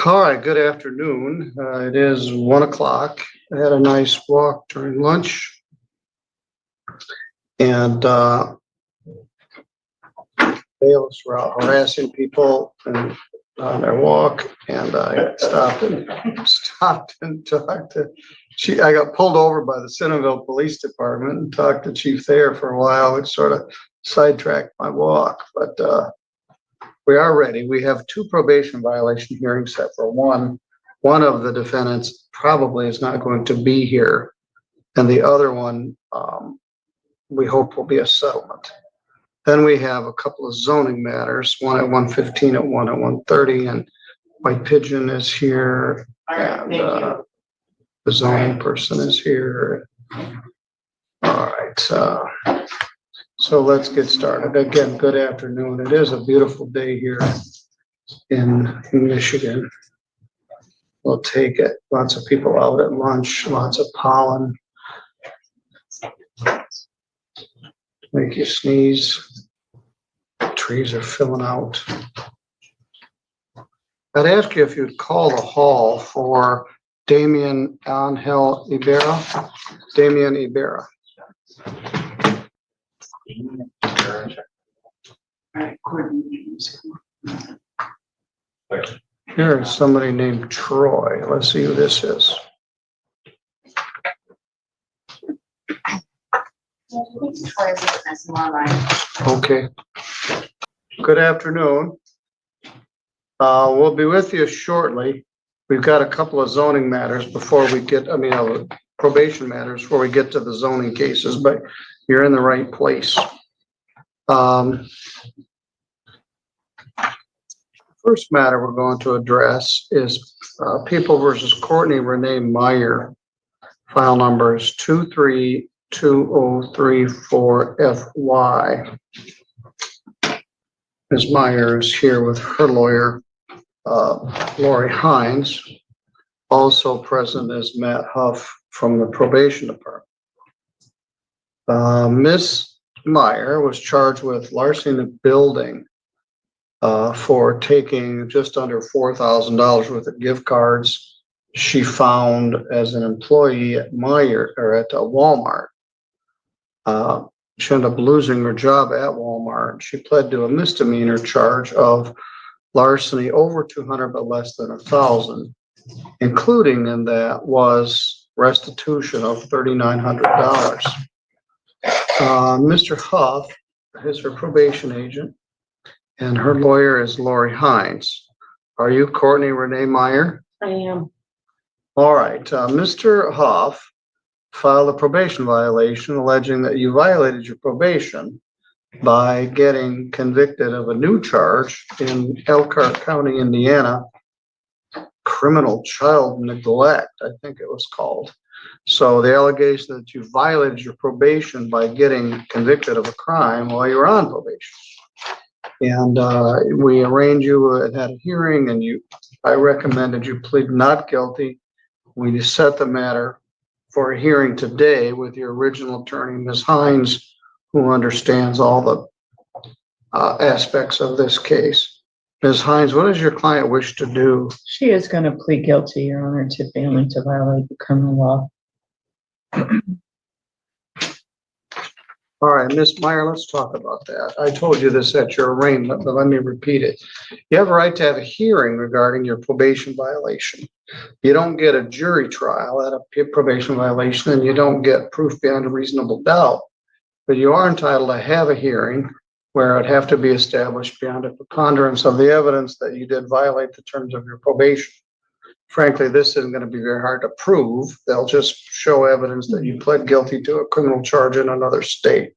All right, good afternoon. It is 1 o'clock. I had a nice walk during lunch and bailiffs were out harassing people and on their walk, and I stopped and talked to Chief. I got pulled over by the Centerville Police Department and talked to Chief Thayer for a while, which sort of sidetracked my walk, but we are ready. We have two probation violation hearings set for one. One of the defendants probably is not going to be here, and the other one we hope will be a settlement. Then we have a couple of zoning matters, one at 1:15 and one at 1:30, and White Pigeon is here, and the zoning person is here. All right, so let's get started. Again, good afternoon. It is a beautiful day here in Michigan. We'll take it. Lots of people out at lunch, lots of pollen. Make you sneeze. Trees are filling out. I'd ask you if you'd call the hall for Damian Angel Ibarra. Damian Ibarra. Here is somebody named Troy. Let's see who this is. Okay. Good afternoon. We'll be with you shortly. We've got a couple of zoning matters before we get, probation matters before we get to the zoning cases, but you're in the right place. First matter we're going to address is People versus Courtney Renee Meyer. File number is 232034FY. Ms. Meyer is here with her lawyer, Lori Hines. Also present is Matt Huff from the probation department. Ms. Meyer was charged with larceny of building for taking just under $4,000 worth of gift cards she found as an employee at Walmart. She ended up losing her job at Walmart. She pled to a misdemeanor charge of larceny over 200 but less than 1,000. Including in that was restitution of $3,900. Mr. Huff is her probation agent, and her lawyer is Lori Hines. Are you Courtney Renee Meyer? I am. All right. Mr. Huff filed a probation violation alleging that you violated your probation by getting convicted of a new charge in Elkhart County, Indiana, criminal child neglect, I think it was called. So the allegation that you violated your probation by getting convicted of a crime while you were on probation. And we arranged you and had a hearing, and I recommended you plead not guilty. We set the matter for a hearing today with your original attorney, Ms. Hines, who understands all the aspects of this case. Ms. Hines, what does your client wish to do? She is going to plead guilty, Your Honor, to failing to violate the criminal law. All right, Ms. Meyer, let's talk about that. I told you this at your arraignment, but let me repeat it. You have a right to have a hearing regarding your probation violation. You don't get a jury trial at a probation violation, and you don't get proof beyond a reasonable doubt. But you are entitled to have a hearing where it'd have to be established beyond a preponderance of the evidence that you did violate the terms of your probation. Frankly, this isn't going to be very hard to prove. They'll just show evidence that you pled guilty to a criminal charge in another state.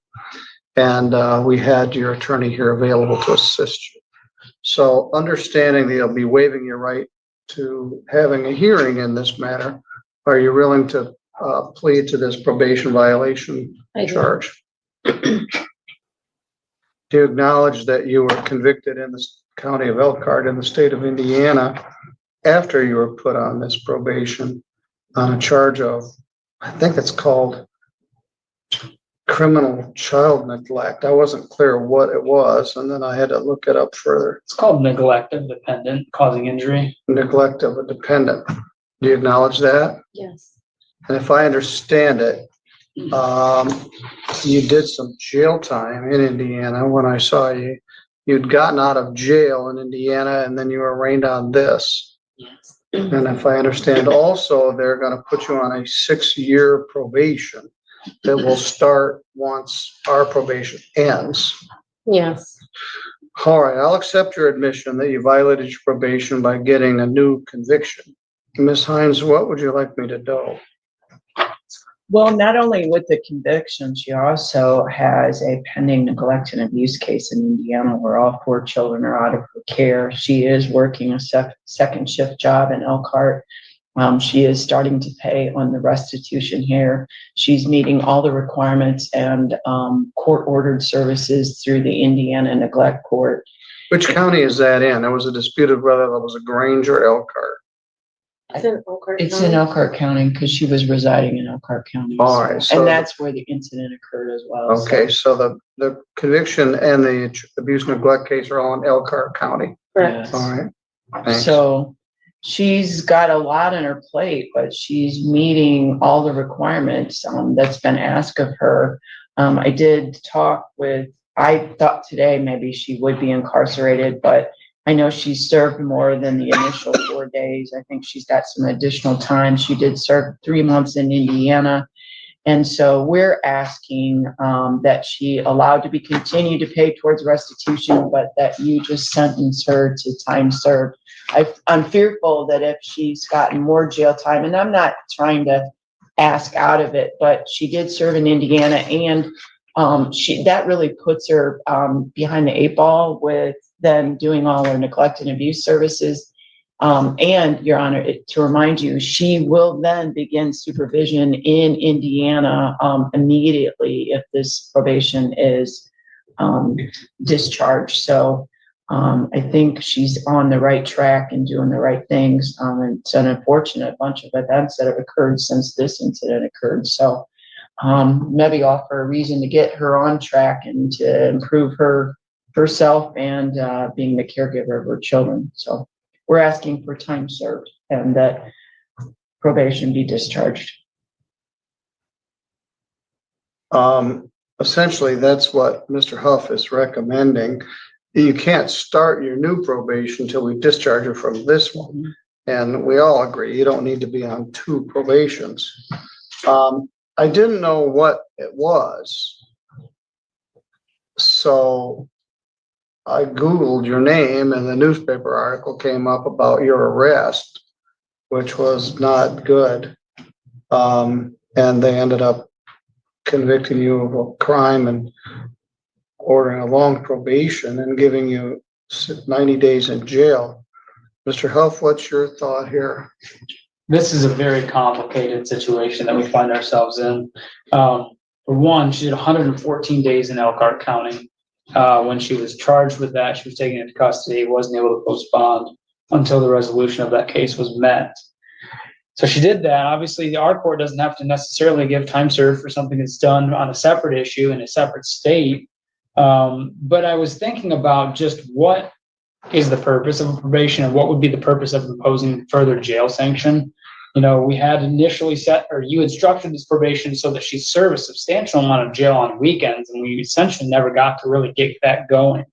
And we had your attorney here available to assist you. So understanding that you'll be waiving your right to having a hearing in this matter, are you willing to plead to this probation violation charge? Do you acknowledge that you were convicted in the county of Elkhart in the state of Indiana after you were put on this probation on a charge of, I think it's called criminal child neglect. I wasn't clear what it was, and then I had to look it up further. It's called neglect of dependent causing injury. Neglect of a dependent. Do you acknowledge that? Yes. And if I understand it, you did some jail time in Indiana when I saw you. You'd gotten out of jail in Indiana and then you were arraigned on this. Yes. And if I understand also, they're gonna put you on a 6-year probation that will start once our probation ends. Yes. All right, I'll accept your admission that you violated your probation by getting a new conviction. Ms. Hines, what would you like me to do? Well, not only with the conviction, she also has a pending neglect and abuse case in Indiana where all 4 children are out of her care. She is working a second shift job in Elkhart. She is starting to pay on the restitution here. She's meeting all the requirements and court-ordered services through the Indiana Neglect Court. Which county is that in? There was a disputed whether that was a Grange or Elkhart. It's in Elkhart County. It's in Elkhart County because she was residing in Elkhart County. All right, so and that's where the incident occurred as well. Okay, so the conviction and the abuse neglect case are all in Elkhart County. Correct. All right. Thanks. So she's got a lot on her plate, but she's meeting all the requirements that's been asked of her. I did talk with, I thought today maybe she would be incarcerated, but I know she served more than the initial 4 days. I think she's got some additional time. She did serve 3 months in Indiana. And so we're asking that she allowed to be continued to pay towards restitution, but that you just sentence her to time served. I'm fearful that if she's gotten more jail time, and I'm not trying to ask out of it, but she did serve in Indiana, and that really puts her behind the 8 ball with then doing all her neglect and abuse services. And Your Honor, to remind you, she will then begin supervision in Indiana immediately if this probation is discharged. So I think she's on the right track and doing the right things. And it's an unfortunate bunch of events that have occurred since this incident occurred. So maybe offer a reason to get her on track and to improve herself and being the caregiver of her children. So we're asking for time served and that probation be discharged. Essentially, that's what Mr. Huff is recommending. You can't start your new probation until we discharge her from this one. And we all agree you don't need to be on 2 probations. I didn't know what it was. So I Googled your name and the newspaper article came up about your arrest, which was not good. And they ended up convicting you of a crime and ordering a long probation and giving you 90 days in jail. Mr. Huff, what's your thought here? This is a very complicated situation that we find ourselves in. For one, she did 114 days in Elkhart County. When she was charged with that, she was taken into custody, wasn't able to post bond until the resolution of that case was met. So she did that. Obviously, our court doesn't have to necessarily give time served for something that's done on a separate issue in a separate state. But I was thinking about just what is the purpose of a probation and what would be the purpose of imposing further jail sanction. You know, we had initially you instructed this probation so that she served a substantial amount of jail on weekends, and we essentially never got to really get that going.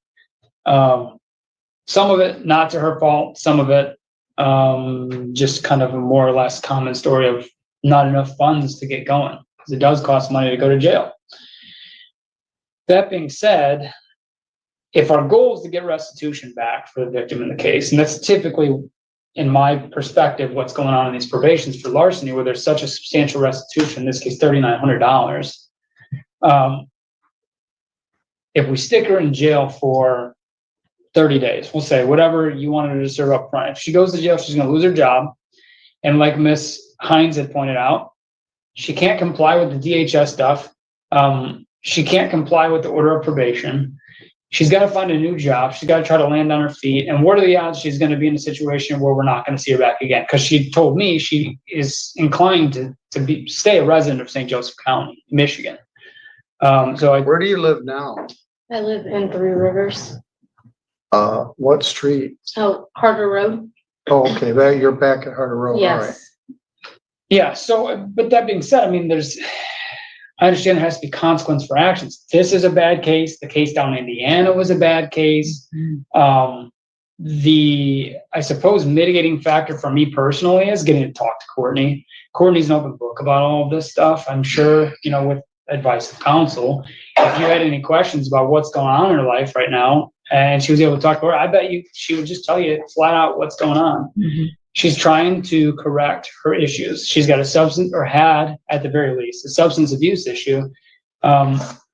Some of it not to her fault, some of it just kind of a more or less common story of not enough funds to get going, because it does cost money to go to jail. That being said, if our goal is to get restitution back for the victim in the case, and that's typically, in my perspective, what's going on in these probations for larceny, where there's such a substantial restitution, in this case, $3,900. If we stick her in jail for 30 days, we'll say whatever you wanted her to serve up front. If she goes to jail, she's going to lose her job. And like Ms. Hines had pointed out, she can't comply with the DHS stuff. She can't comply with the order of probation. She's got to find a new job. She's got to try to land on her feet. And what are the odds she's going to be in a situation where we're not going to see her back again? Because she told me she is inclined to stay a resident of St. Joseph County, Michigan. So Where do you live now? I live in Three Rivers. What street? Oh, Harder Road. Oh, okay, there, you're back at Harder Road, all right. Yes. yeah, so, but that being said, I mean, I understand there has to be consequence for actions. This is a bad case. The case down in Indiana was a bad case. I suppose mitigating factor for me personally is getting to talk to Courtney. Courtney's an open book about all of this stuff. I'm sure, with advice of counsel, if you had any questions about what's going on in her life right now, and she was able to talk to her, I bet she would just tell you flat out what's going on. She's trying to correct her issues. She's got had at the very least a substance abuse issue.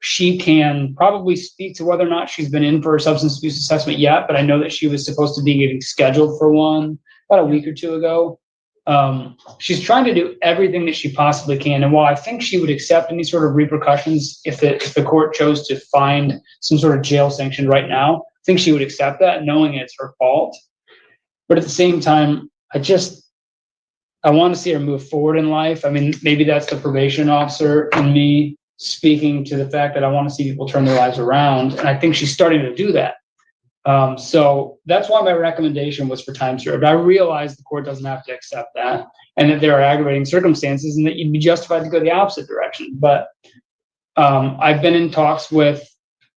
She can probably speak to whether or not she's been in for a substance abuse assessment yet, but I know that she was supposed to be getting scheduled for one about a week or two ago. She's trying to do everything that she possibly can. And while I think she would accept any sort of repercussions if the court chose to find some sort of jail sanction right now, I think she would accept that knowing it's her fault. But at the same time, I want to see her move forward in life. I mean, maybe that's the probation officer in me speaking to the fact that I want to see people turn their lives around. And I think she's starting to do that. So that's why my recommendation was for time served. I realize the court doesn't have to accept that and that there are aggravating circumstances and that you'd be justified to go the opposite direction. But I've been in talks with,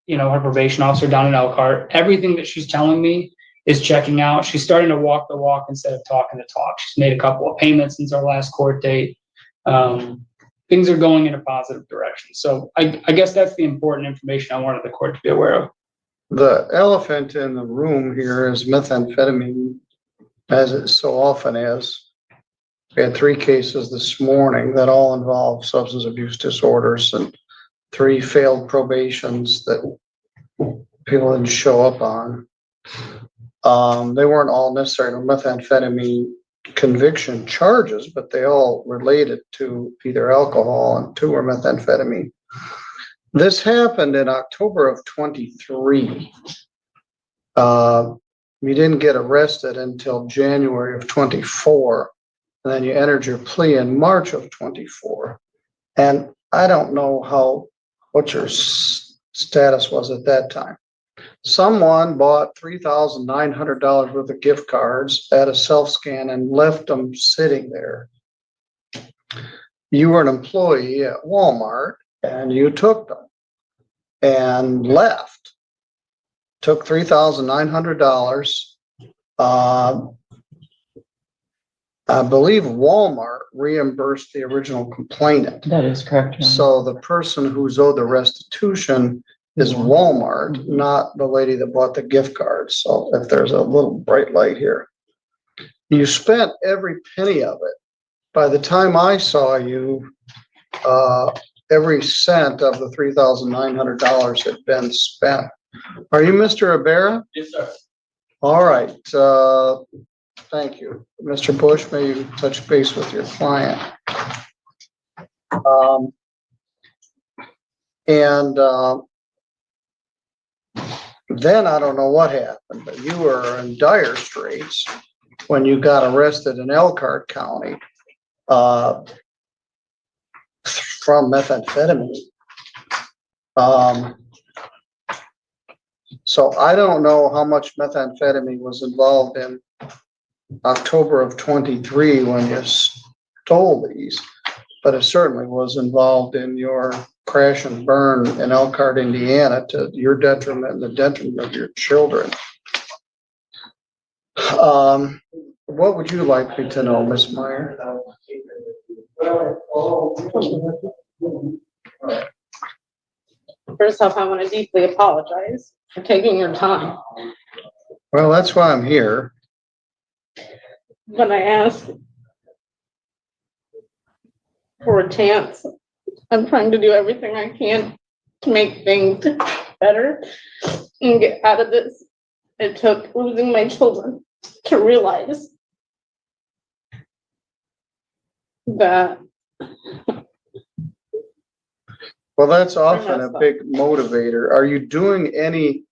her probation officer down in Elkhart. Everything that she's telling me is checking out. She's starting to walk the walk instead of talking the talk. She's made a couple of payments since our last court date. Things are going in a positive direction. So I guess that's the important information I wanted the court to be aware of. The elephant in the room here is methamphetamine, as it so often is. We had 3 cases this morning that all involve substance abuse disorders and 3 failed probations that people didn't show up on. They weren't all necessarily methamphetamine conviction charges, but they all related to either alcohol and 2 were methamphetamine. This happened in October of 23. You didn't get arrested until January of 24. And then you entered your plea in March of 24. And I don't know what your status was at that time. Someone bought $3,900 worth of gift cards at a self-scan and left them sitting there. You were an employee at Walmart and you took them and left. Took $3,900. I believe Walmart reimbursed the original complainant. That is correct. So the person who's owed the restitution is Walmart, not the lady that bought the gift cards. So if there's a little bright light here, you spent every penny of it. By the time I saw you, every cent of the $3,900 had been spent. Are you Mr. Ibarra? Yes, sir. All right. Thank you. Mr. Bush, may you touch base with your client. Then I don't know what happened, but you were in dire straits when you got arrested in Elkhart County from methamphetamine. So I don't know how much methamphetamine was involved in October of 23 when you stole these, but it certainly was involved in your crash and burn in Elkhart, Indiana, to your detriment and the detriment of your children. What would you like me to know, Ms. Meyer? First off, I want to deeply apologize for taking your time. Well, that's why I'm here. When I asked for a chance, I'm trying to do everything I can to make things better and get out of this. It took losing my children to realize that. Well, that's often a big motivator. Are you doing any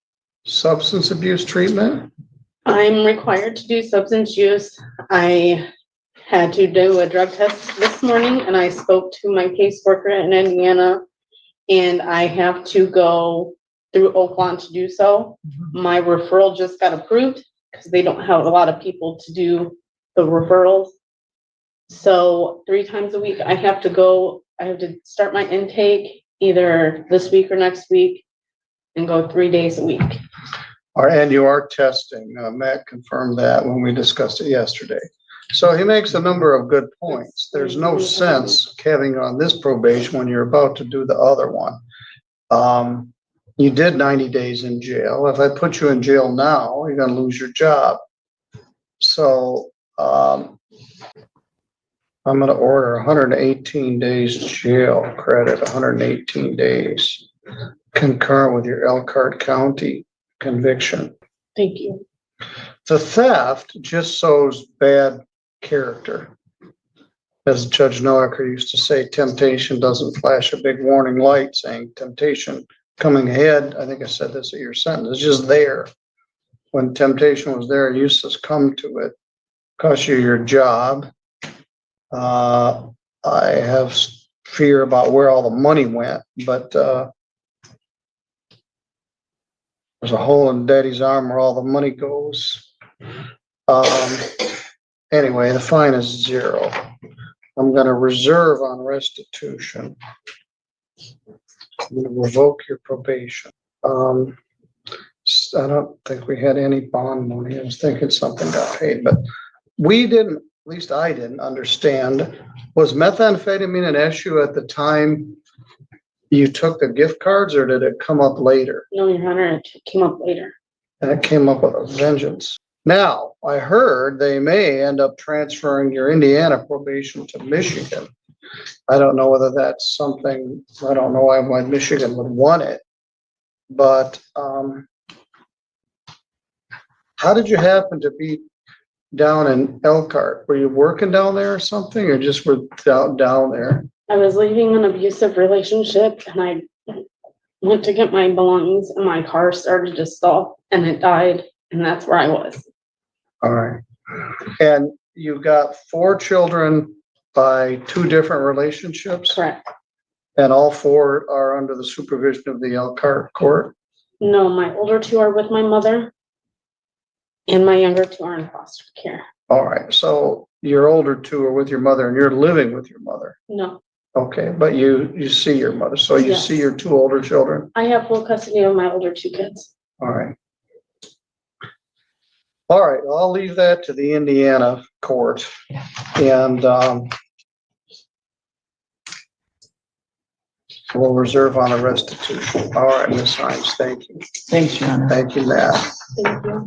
substance abuse treatment? I'm required to do substance use. I had to do a drug test this morning and I spoke to my caseworker in Indiana and I have to go through Oaklawn to do so. My referral just got approved because they don't have a lot of people to do the referrals. So 3 times a week, I have to go, I have to start my intake either this week or next week and go 3 days a week. And you are testing. Matt confirmed that when we discussed it yesterday. So he makes a number of good points. There's no sense having on this probation when you're about to do the other one. You did 90 days in jail. If I put you in jail now, you're gonna lose your job. So, I'm gonna order 118 days jail credit, 118 days concurrent with your Elkhart County conviction. Thank you. The theft just shows bad character. As Judge Noacker used to say, temptation doesn't flash a big warning light saying temptation coming ahead. I think I said this at your sentence. It's just there. When temptation was there, you succumb to it. Cost you your job. I have fear about where all the money went, but there's a hole in Daddy's arm where all the money goes. Anyway, the fine is 0. I'm gonna reserve on restitution. I'm gonna revoke your probation. I don't think we had any bond money. I was thinking something got paid, but we didn't, at least I didn't understand. Was methamphetamine an issue at the time you took the gift cards, or did it come up later? No, Your Honor, it came up later. And it came up with a vengeance. Now, I heard they may end up transferring your Indiana probation to Michigan. I don't know whether that's something, I don't know why Michigan would want it. But how did you happen to be down in Elkhart? Were you working down there or something, or just were down there? I was leaving an abusive relationship and I went to get my belongings and my car started to stall and it died, and that's where I was. All right. And you've got 4 children by 2 different relationships? Correct. And all 4 are under the supervision of the Elkhart court? No, my older 2 are with my mother and my younger 2 are in foster care. All right, so your older 2 are with your mother and you're living with your mother? No, Okay, but you see your mother, so you Yes. see your 2 older children? I have full custody of my older 2 kids. All right. All right, I'll leave that to the Indiana court. And we'll reserve on the restitution. All right, Ms. Hines, thank you. Thanks, Your Honor. Thank you, Matt. Thank you.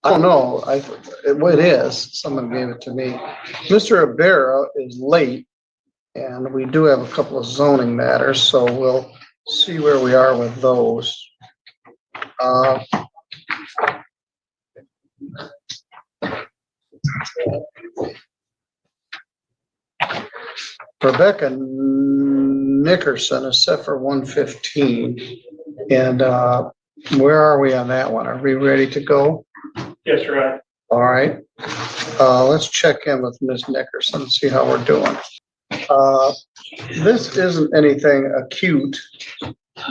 I don't know, it is, someone gave it to me. Mr. Ibarra is late, and we do have a couple of zoning matters, so we'll see where we are with those. Rebecca Nickerson is set for 115, and where are we on that one? Are we ready to go? Yes, right. All right, let's check in with Ms. Nickerson and see how we're doing. This isn't anything acute,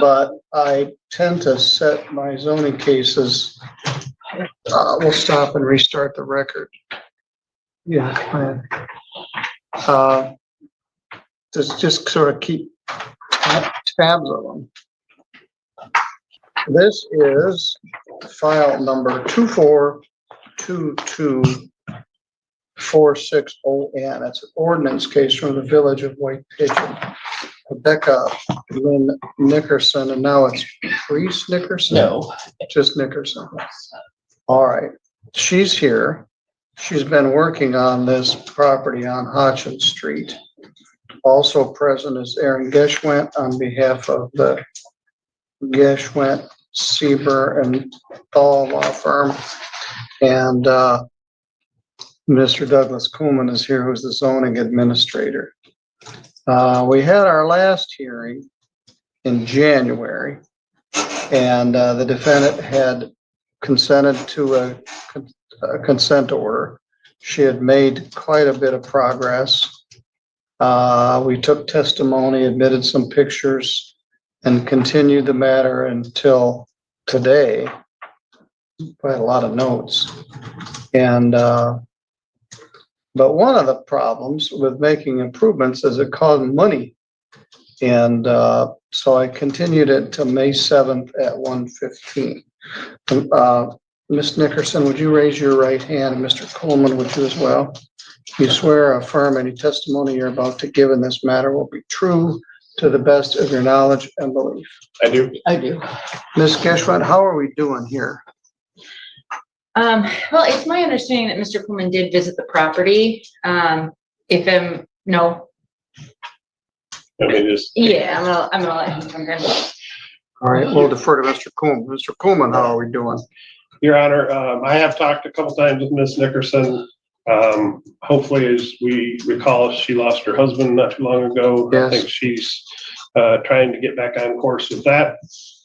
but I tend to set my zoning cases. We'll stop and restart the record. Yeah. Just sort of keep tabs of them. This is file number 242246ON. It's an ordinance case from the village of White Pigeon. Rebecca Lynn Nickerson, and now it's Priest Nickerson? No. Just Nickerson. All right, she's here. She's been working on this property on Hodgson Street. Also present is Aaron Geschwint on behalf of the Geschwint, Sieber and Thal law firm. And Mr. Douglas Kuhlman is here, who's the zoning administrator. We had our last hearing in January, and the defendant had consented to a consent order. She had made quite a bit of progress. We took testimony, admitted some pictures, and continued the matter until today. Quite a lot of notes. And, but one of the problems with making improvements is it costs money. And so I continued it to May 7th at 1:15. Ms. Nickerson, would you raise your right hand? And Mr. Coleman, would you as well? You swear or affirm any testimony you're about to give in this matter will be true to the best of your knowledge and belief? I do. I do. Ms. Geschwint, how are we doing here? Well, it's my understanding that Mr. Coleman did visit the property. If no, Let me just. yeah, I'm gonna let him come in. All right, we'll defer to Mr. Coleman. Mr. Coleman, how are we doing? Your Honor, I have talked a couple times with Ms. Nickerson. Hopefully, as we recall, she lost her husband not too long ago. Yes. I think she's trying to get back on course with that.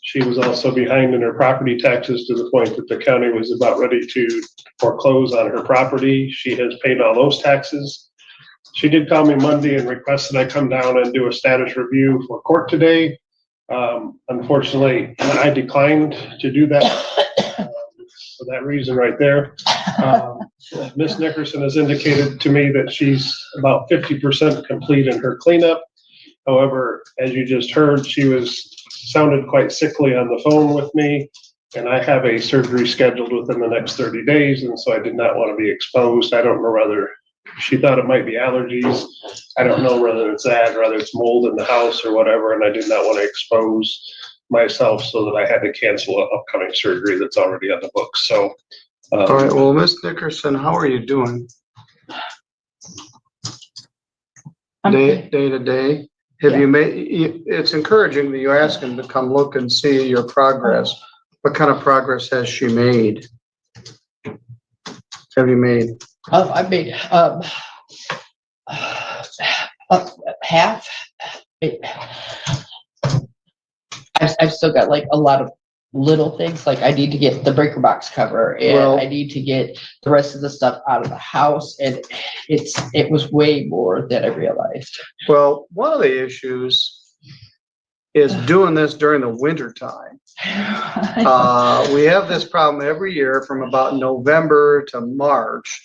She was also behind in her property taxes to the point that the county was about ready to foreclose on her property. She has paid all those taxes. She did call me Monday and requested I come down and do a status review for court today. Unfortunately, I declined to do that. For that reason right there. Ms. Nickerson has indicated to me that she's about 50% complete in her cleanup. However, as you just heard, she sounded quite sickly on the phone with me, and I have a surgery scheduled within the next 30 days, and so I did not want to be exposed. I don't know whether she thought it might be allergies. I don't know whether it's that, or whether it's mold in the house or whatever, and I did not want to expose myself so that I had to cancel an upcoming surgery that's already on the books. So, All right, well, Ms. Nickerson, how are you doing? Day to day? Have you it's encouraging that you ask him to come look and see your progress. What kind of progress has she made? Have you made? I've made, half. I've still got like a lot of little things, like I need to get the breaker box cover Well- and I need to get the rest of the stuff out of the house, and it was way more than I realized. Well, one of the issues is doing this during the winter time. We have this problem every year from about November to March.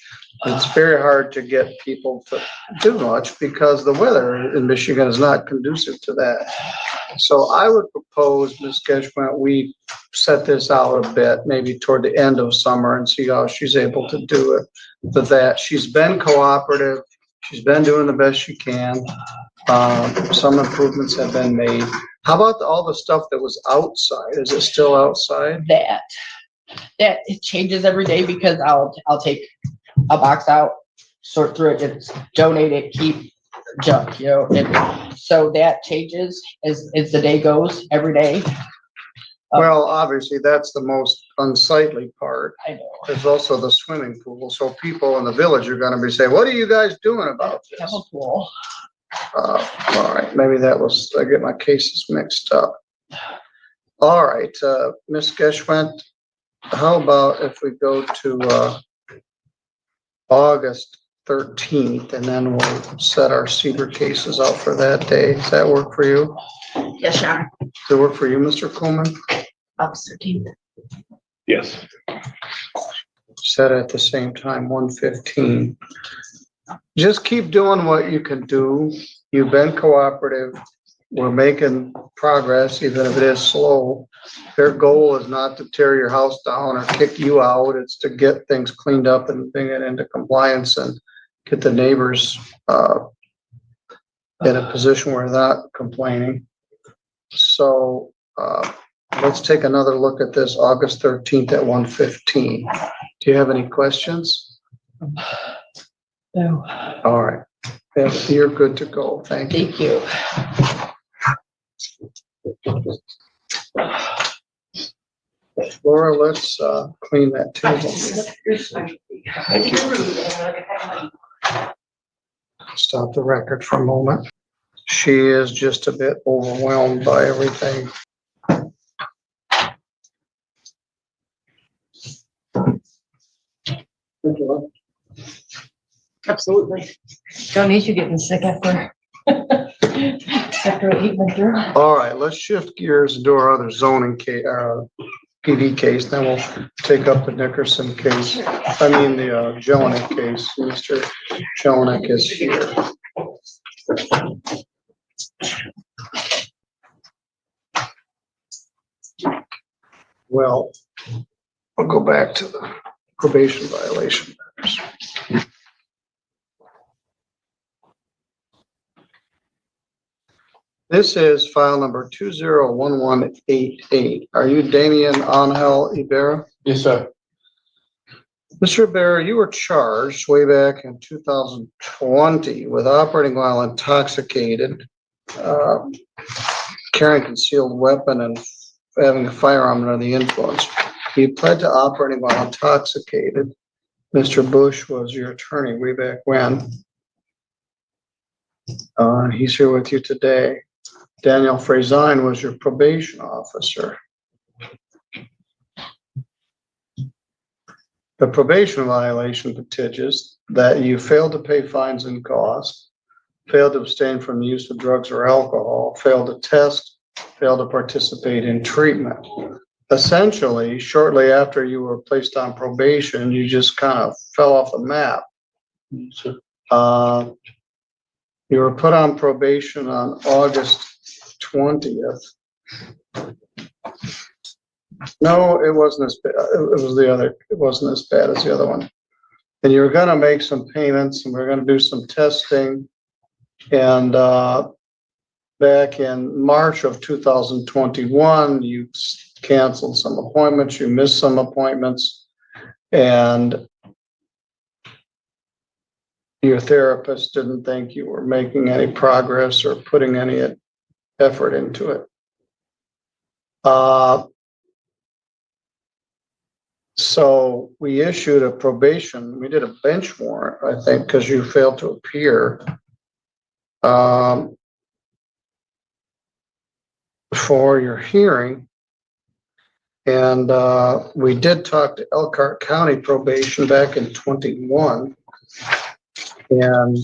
It's very hard to get people to do much because the weather in Michigan is not conducive to that. So I would propose, Ms. Geschwint, we set this out a bit, maybe toward the end of summer, and see how she's able to do it. But that she's been cooperative, she's been doing the best she can. Some improvements have been made. How about all the stuff that was outside? Is it still outside? That it changes every day because I'll take a box out, sort through it, and donate it, keep junk, and so that changes as the day goes every day. Well, obviously, that's the most unsightly part. I know. There's also the swimming pool. So people in the village are gonna be saying, what are you guys doing about Have this? a pool. All right, maybe that was, I get my cases mixed up. All right, Ms. Geschwint, how about if we go to, August 13th, and then we'll set our Cedar cases out for that day. Does that work for you? Yes, Your Honor. Does it work for you, Mr. Coleman? August 13th. yes. Set at the same time, 1:15. Just keep doing what you can do. You've been cooperative. We're making progress, even if it is slow. Their goal is not to tear your house down or kick you out. It's to get things cleaned up and bring it into compliance and get the neighbors in a position where they're not complaining. So let's take another look at this August 13th at 1:15. Do you have any questions? No. All right. Yes, you're good to go. Thank you. Thank you. Laura, let's clean that table. Stop the record for a moment. She is just a bit overwhelmed by everything. Absolutely. Don't need you getting sick after. After what you've been through. All right, let's shift gears and do our other zoning case, PD case, then we'll take up the Nickerson case. I mean, the Jelinek case. Mr. Jelinek is here. Well, I'll go back to the probation violation matters. This is file number 201188. Are you Damian Angel Ibarra? Yes, sir. Mr. Ibarra, you were charged way back in 2020 with operating while intoxicated, carrying concealed weapon and having a firearm under the influence. You pled to operating while intoxicated. Mr. Bush was your attorney way back when. He's here with you today. Daniel Frazine was your probation officer. The probation violation litiges that you failed to pay fines and costs, failed to abstain from the use of drugs or alcohol, failed to test, failed to participate in treatment. Essentially, shortly after you were placed on probation, you just kind of fell off the map. You were put on probation on August 20th. No, it wasn't as bad. It was the other. It wasn't as bad as the other one. And you were going to make some payments, and we are going to do some testing. And back in March of 2021, you canceled some appointments. You missed some appointments, and your therapist didn't think you were making any progress or putting any effort into it. So we issued a probation. We did a bench warrant, I think, because you failed to appear for your hearing. And we did talk to Elkhart County Probation back in 21. And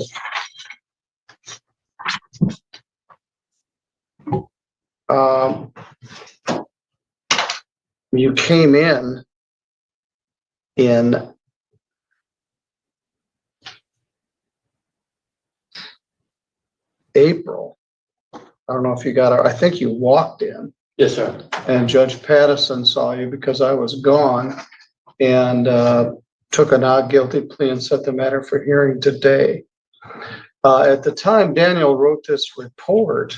you came in April. I don't know if you got it. I think you walked in. Yes, sir. And Judge Pattison saw you because I was gone and took a not guilty plea and set the matter for hearing today. At the time, Daniel wrote this report,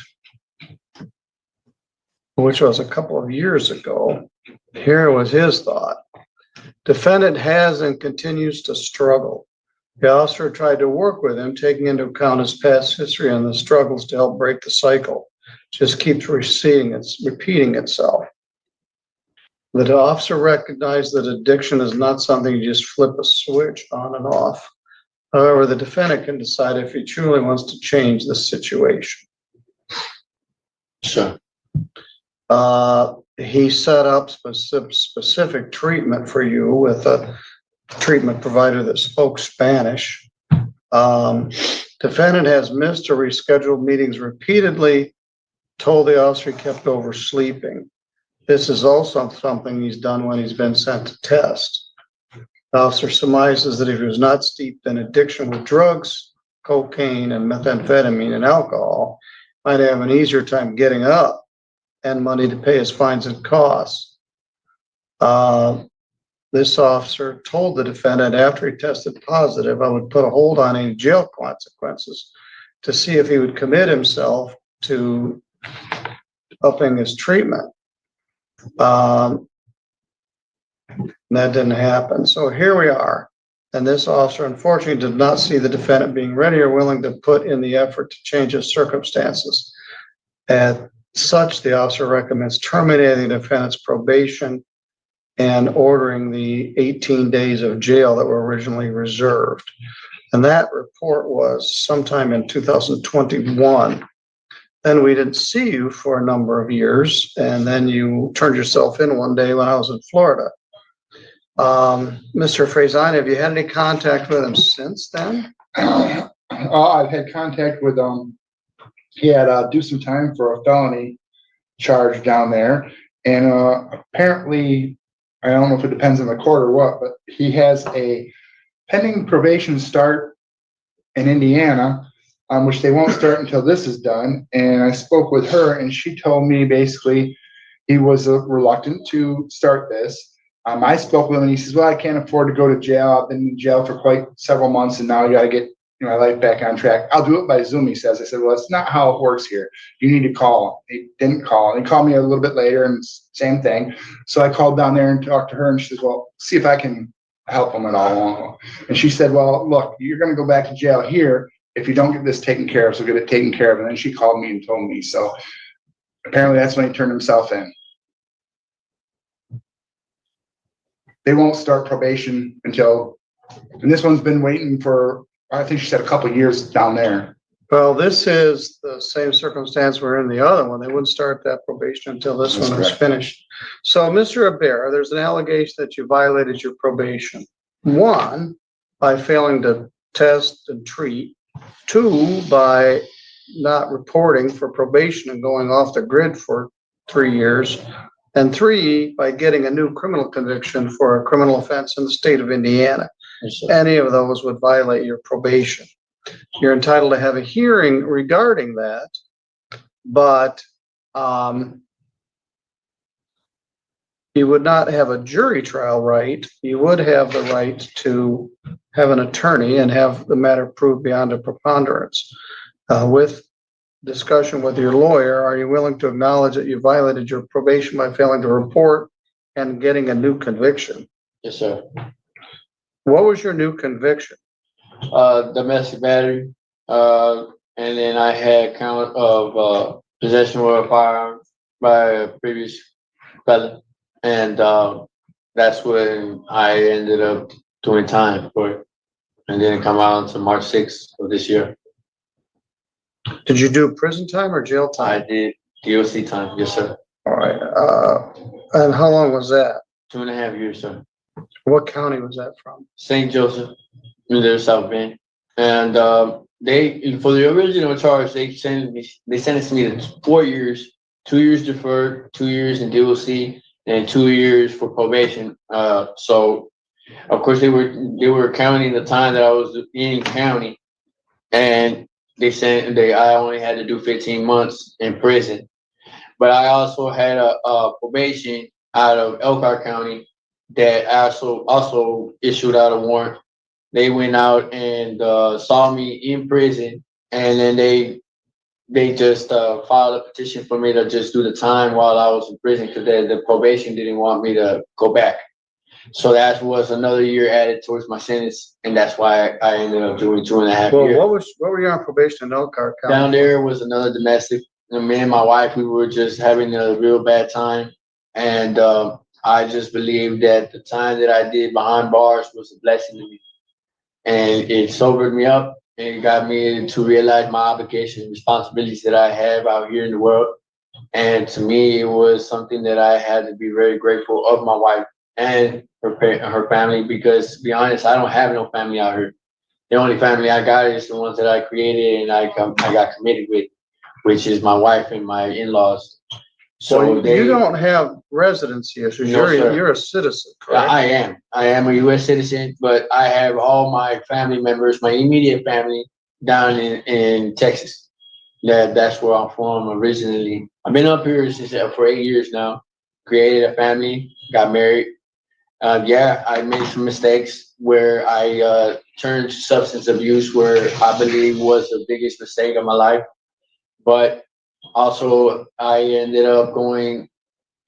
which was a couple of years ago. Here was his thought. Defendant has and continues to struggle. The officer tried to work with him, taking into account his past history and the struggles to help break the cycle. Just keeps repeating itself. The officer recognized that addiction is not something you just flip a switch on and off. However, the defendant can decide if he truly wants to change the situation. Sure. He set up specific treatment for you with a treatment provider that spoke Spanish. Defendant has missed or rescheduled meetings repeatedly, told the officer he kept oversleeping. This is also something he's done when he's been sent to test. The officer surmises that if he was not steeped in addiction with drugs, cocaine and methamphetamine and alcohol, might have an easier time getting up and money to pay his fines and costs. This officer told the defendant after he tested positive, I would put a hold on any jail consequences to see if he would commit himself to upping his treatment. That didn't happen. So here we are. And this officer unfortunately did not see the defendant being ready or willing to put in the effort to change his circumstances. As such, the officer recommends terminating the defendant's probation and ordering the 18 days of jail that were originally reserved. And that report was sometime in 2021. Then we didn't see you for a number of years, and then you turned yourself in one day when I was in Florida. Mr. Faison, have you had any contact with him since then? I've had contact with, he had, do some time for a felony charge down there. And, apparently, I don't know if it depends on the court or what, but he has a pending probation start in Indiana, which they won't start until this is done. And I spoke with her and she told me basically he was reluctant to start this. I spoke with him and he says, well, I can't afford to go to jail. I've been in jail for quite several months and now I gotta get my life back on track. I'll do it by Zoom, he says. I said, well, it's not how it works here. You need to call. He didn't call. He called me a little bit later and same thing. So I called down there and talked to her and she says, well, see if I can help him at all. And she said, well, look, you're gonna go back to jail here if you don't get this taken care of. So get it taken care of. And then she called me and told me. So apparently that's when he turned himself in. They won't start probation until, and this one's been waiting for, I think she said a couple of years down there. Well, this is the same circumstance we're in the other one. They wouldn't start that probation until this That's one is correct. finished. So, Mr. Aber, there's an allegation that you violated your probation. One, by failing to test and treat. Two, by not reporting for probation and going off the grid for 3 years. And three, by getting a new criminal conviction for a criminal offense in the state of Indiana. Any of those would violate your probation. You're entitled to have a hearing regarding that, but you would not have a jury trial right. You would have the right to have an attorney and have the matter proved beyond a preponderance. With discussion with your lawyer, are you willing to acknowledge that you violated your probation by failing to report and getting a new conviction? Yes, sir. What was your new conviction? Domestic battery. And then I had count of possession of a firearm by a previous felon. And that's when I ended up doing time for it. And didn't come out until March 6th of this year. Did you do prison time or jail I time? did DOC time, yes, sir. All right. And how long was that? 2.5 years, sir. What county was that from? St. Joseph, in the South Bend. And they, for the original charge, they sentenced me to 4 years, 2 years deferred, 2 years in DOC, and 2 years for probation. So of course they were counting the time that I was in county, and I only had to do 15 months in prison. But I also had a probation out of Elkhart County that also issued out a warrant. They went out and saw me in prison, and then they just filed a petition for me to just do the time while I was in prison because the probation didn't want me to go back. So that was another year added towards my sentence, and that's why I ended up doing 2.5 Well, years. what were you on probation in Elkhart County? Down there was another domestic. And me and my wife, we were just having a real bad time, and I just believed that the time that I did behind bars was a blessing to me, and it sobered me up and it got me to realize my obligations and responsibilities that I have out here in the world. And to me, it was something that I had to be very grateful of my wife and her family, because to be honest, I don't have no family out here. The only family I got is the ones that I created and I got committed with, which is my wife and my in-laws. So Well, you don't have residency issues. No, sir. You're a citizen, correct? I am a U.S. citizen, but I have all my family members, my immediate family, down in Texas. That's where I'm from originally. I've been up here for 8 years now. Created a family, got married. I made some mistakes where I turned to substance abuse, where I believe was the biggest mistake of my life. But also, I ended up going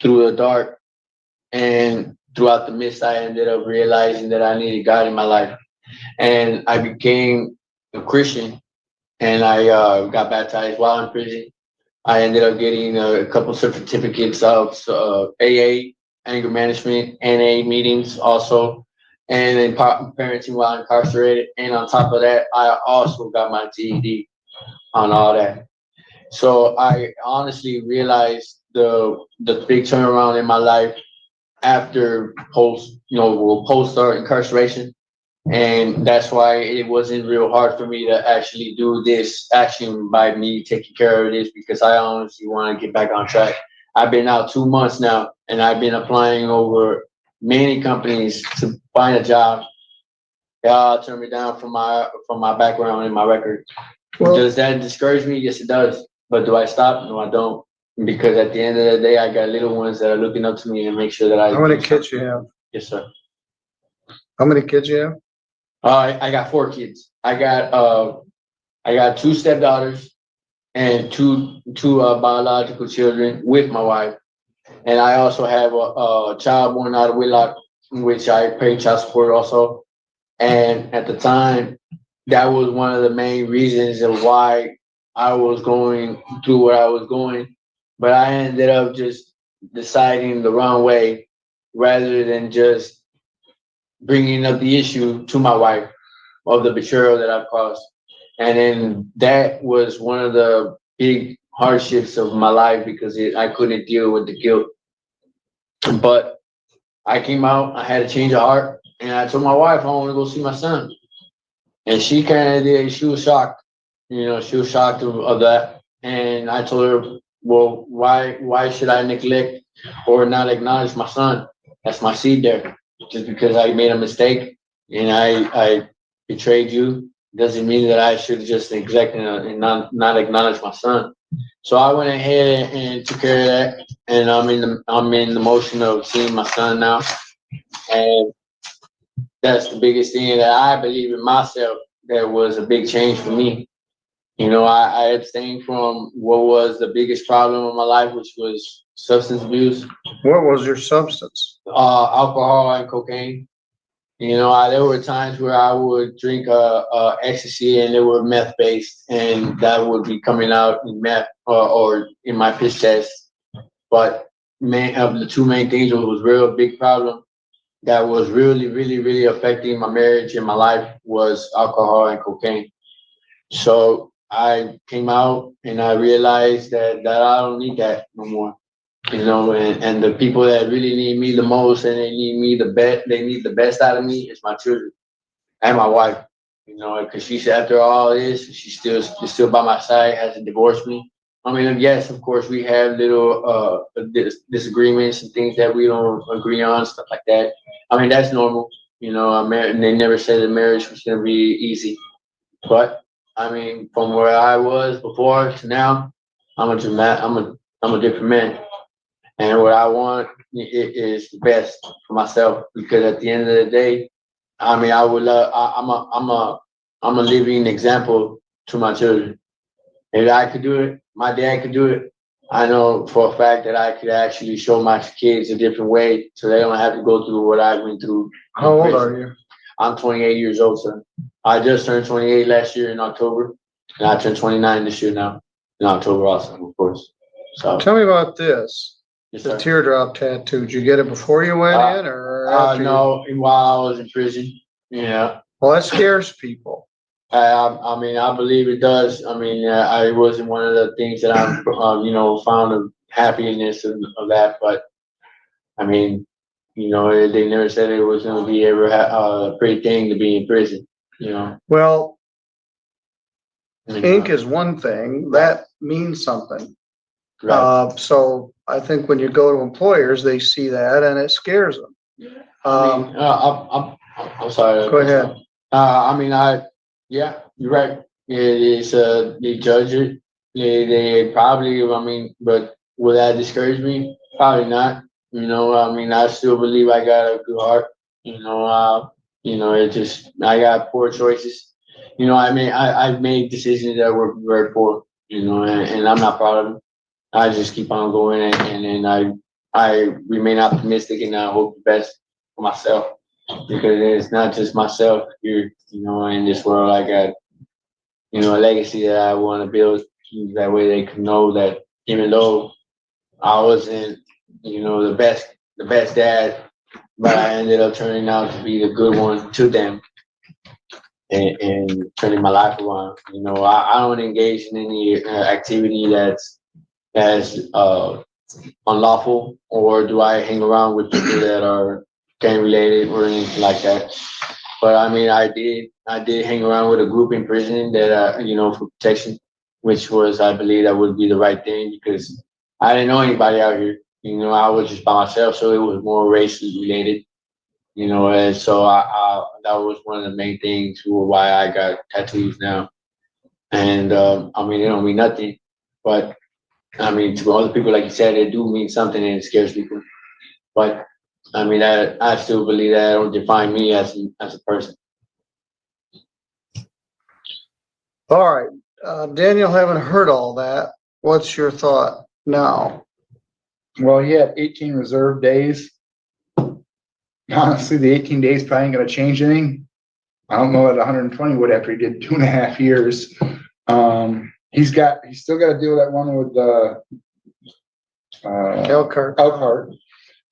through the dark, and throughout the mist, I ended up realizing that I needed God in my life, and I became a Christian, and I got baptized while in prison. I ended up getting a couple certificates of AA, anger management, NA meetings also, and then parenting while incarcerated. And on top of that, I also got my GED on all that. So I honestly realized the big turnaround in my life after post our incarceration. And that's why it wasn't real hard for me to actually do this action by me taking care of this, because I honestly want to get back on track. I've been out 2 months now, and I've been applying over many companies to find a job. Turn me down from my background and my record. Well, Does that discourage me? Yes, it does. But do I stop? No, I don't. Because at the end of the day, I got little ones that are looking up to me and make sure that I. how many kids you have? Yes, sir. How many kids you have? I got 4 kids. I got 2 stepdaughters and two biological children with my wife, and I also have a child born out of wedlock, which I pay child support also. And at the time, that was one of the main reasons of why I was going through what I was going. But I ended up just deciding the wrong way, rather than just bringing up the issue to my wife of the betrayal that I've caused. And then that was one of the big hardships of my life, because I couldn't deal with the guilt. But I came out, I had a change of heart, and I told my wife I want to go see my son. And she kind of did, she was shocked. She was shocked of that. And I told her, well, why should I neglect or not acknowledge my son? That's my seed there. Just because I made a mistake and I betrayed you doesn't mean that I should just neglect and not acknowledge my son. So I went ahead and took care of that, and I'm in the motion of seeing my son now, and that's the biggest thing that I believe in myself. That was a big change for me. I abstained from what was the biggest problem of my life, which was substance abuse, What was your substance? alcohol and cocaine. There were times where I would drink ecstasy, and they were meth based, and that would be coming out in meth or in my piss test. But of the 2 main things, what was real big problem that was really, really, really affecting my marriage and my life was alcohol and cocaine. So I came out and I realized that I don't need that no more. And the people that really need me the most and they need the best out of me is my children and my wife. Because she said after all this, she's still by my side, hasn't divorced me. I mean, yes, of course, we have little disagreements and things that we don't agree on, stuff like that. I mean, that's normal. They never said that marriage was gonna be easy, but I mean, from where I was before to now, I'm a different man. And what I want is the best for myself, because at the end of the day, I mean, I would love. I'm a living example to my children. If I could do it, my dad could do it. I know for a fact that I could actually show my kids a different way, so they don't have to go through what I went through. How old are you? I'm 28 years old, sir. I just turned 28 last year in October, and I turned 29 this year now in October also, of course. So, Tell me about this, yes, the sir. teardrop tattoo. Did you get it before you went in or after you? No, while I was in prison. Yeah. Well, that scares people. I mean, I believe it does. I mean, I wasn't one of the things that I'm, found of happiness of that. But I mean, they never said it was going to be ever a great thing to be in prison. Well, I mean, ink is one thing, that means something. right. So I think when you go to employers, they see that and it scares them. I mean, I'm sorry. Go ahead. I mean, yeah, you're right. It is, they judge it. They probably, I mean, but will that discourage me? Probably not. I mean, I still believe I got a good heart. It just, I got poor choices. I mean, I've made decisions that were very poor, and I'm not proud of them. I just keep on going, and then I remain optimistic, and I hope the best for myself, because it's not just myself here, in this world. I got, a legacy that I want to build. That way they can know that even though I wasn't, the best dad, but I ended up turning out to be the good one to them, and turning my life around. I don't engage in any activity that's unlawful, or do I hang around with people that are gang related or anything like that? But I mean, I did hang around with a group in prison that, for protection, which was, I believe that would be the right thing because I didn't know anybody out here. I was just by myself, so it was more racially related. And so I that was one of the main things why I got tattoos now. And I mean, it don't mean nothing, but I mean, to other people, like you said, it do mean something and it scares people. But I mean, I still believe that don't define me as a person. All right, Daniel, haven't heard all that. What's your thought now? Well, he had 18 reserve days. Honestly, the 18 days probably ain't gonna change anything. I don't know that 120 would after he did 2.5 years. He's still got to deal with that one with Elkhart. Elkhart.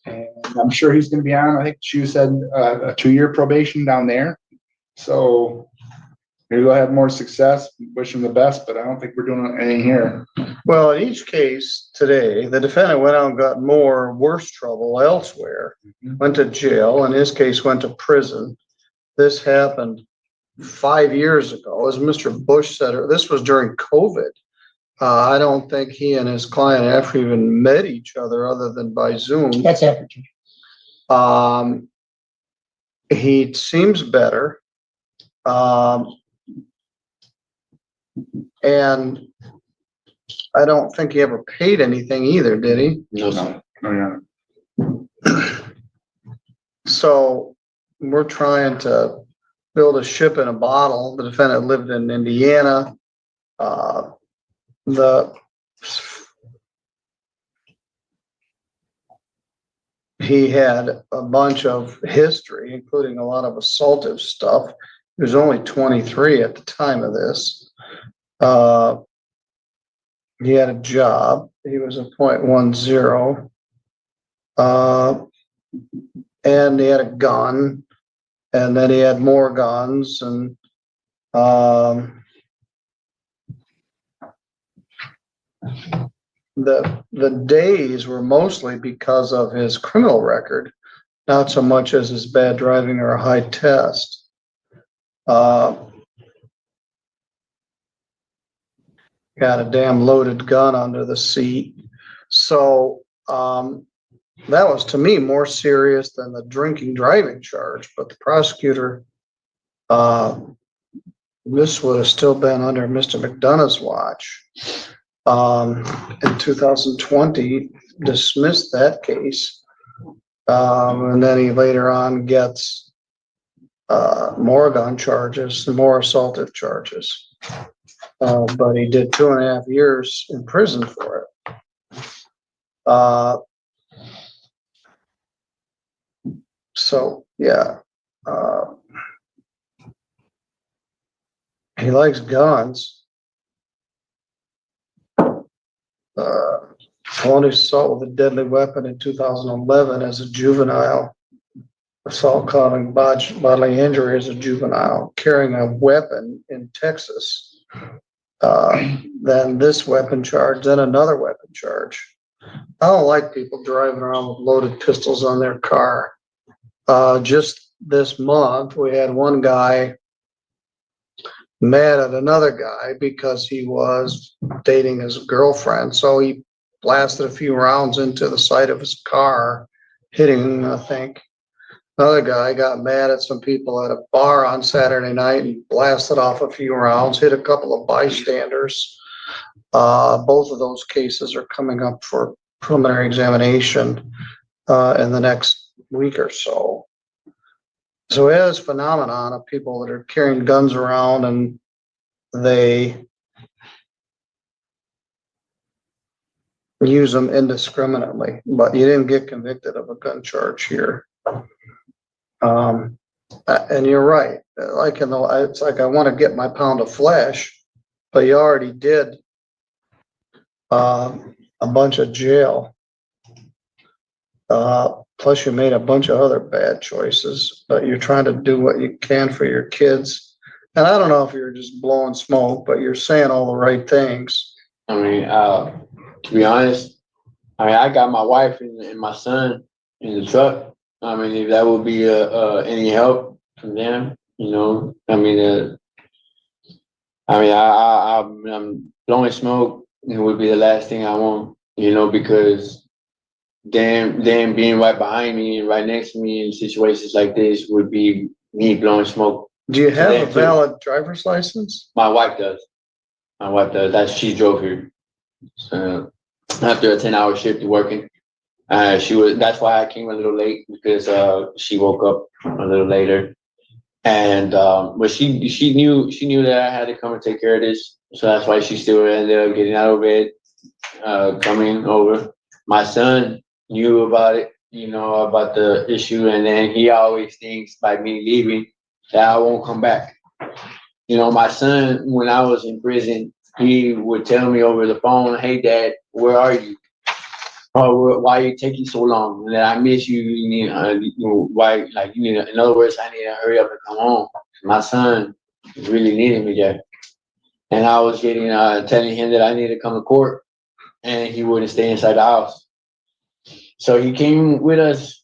And I'm sure he's gonna be on, I think she said, a 2-year probation down there. So maybe we'll have more success. Wish him the best, but I don't think we're doing anything here. Well, in each case today, the defendant went out and got more worse trouble elsewhere, went to jail, in his case, went to prison. This happened 5 years ago, as Mr. Bush said, this was during COVID. I don't think he and his client ever even met each other than by Zoom. That's average. He seems better. And I don't think he ever paid anything either, did he? No, sir. Oh, yeah. So we're trying to build a ship in a bottle. The defendant lived in Indiana. He had a bunch of history, including a lot of assaultive stuff. He was only 23 at the time of this. He had a job. He was a .10. And he had a gun. And then he had more guns. And the days were mostly because of his criminal record, not so much as his bad driving or a high test. Got a damn loaded gun under the seat. So that was, to me, more serious than the drinking driving charge. But the prosecutor, this would have still been under Mr. McDonough's watch. In 2020, dismissed that case. And then he later on gets more gun charges and more assaultive charges. But he did 2.5 years in prison for it. So, yeah. He likes guns. Felony assault with a deadly weapon in 2011 as a juvenile. Assault causing bodily injury as a juvenile. Carrying a weapon in Texas. Then this weapon charge, then another weapon charge. I don't like people driving around with loaded pistols on their car. Just this month, we had one guy mad at another guy because he was dating his girlfriend. So he blasted a few rounds into the side of his car, hitting him, I think. Another guy got mad at some people at a bar on Saturday night and blasted off a few rounds, hit a couple of bystanders. Both of those cases are coming up for preliminary examination in the next week or so. So we have this phenomenon of people that are carrying guns around and they use them indiscriminately, but you didn't get convicted of a gun charge here. And you're right. It's like I want to get my pound of flesh, but you already did a bunch of jail. Plus you made a bunch of other bad choices, but you're trying to do what you can for your kids. And I don't know if you're just blowing smoke, but you're saying all the right things. I mean, to be honest, I mean, I got my wife and my son in the truck. I mean, if that would be any help from them, you know, I'm blowing smoke. It would be the last thing I want, you know, because them being right behind me and right next to me in situations like this would be me blowing smoke. Do you have a That too. valid driver's license? My wife does. My wife does. She drove here. So after a 10-hour shift working, that's why I came a little late because she woke up a little later. And but she knew that I had to come and take care of this. So that's why she still ended up getting out of bed, coming over. My son knew about it, you know, about the issue, and then he always thinks by me leaving that I won't come back. You know, my son, when I was in prison, he would tell me over the phone, "Hey, Dad, where are you? Oh, why are you taking so long? And then I miss you. You need, why? Like you need. In other words, I need to hurry up and come home. My son really needed me there, and I was getting telling him that I needed to come to court, and he wouldn't stay inside the house. So he came with us,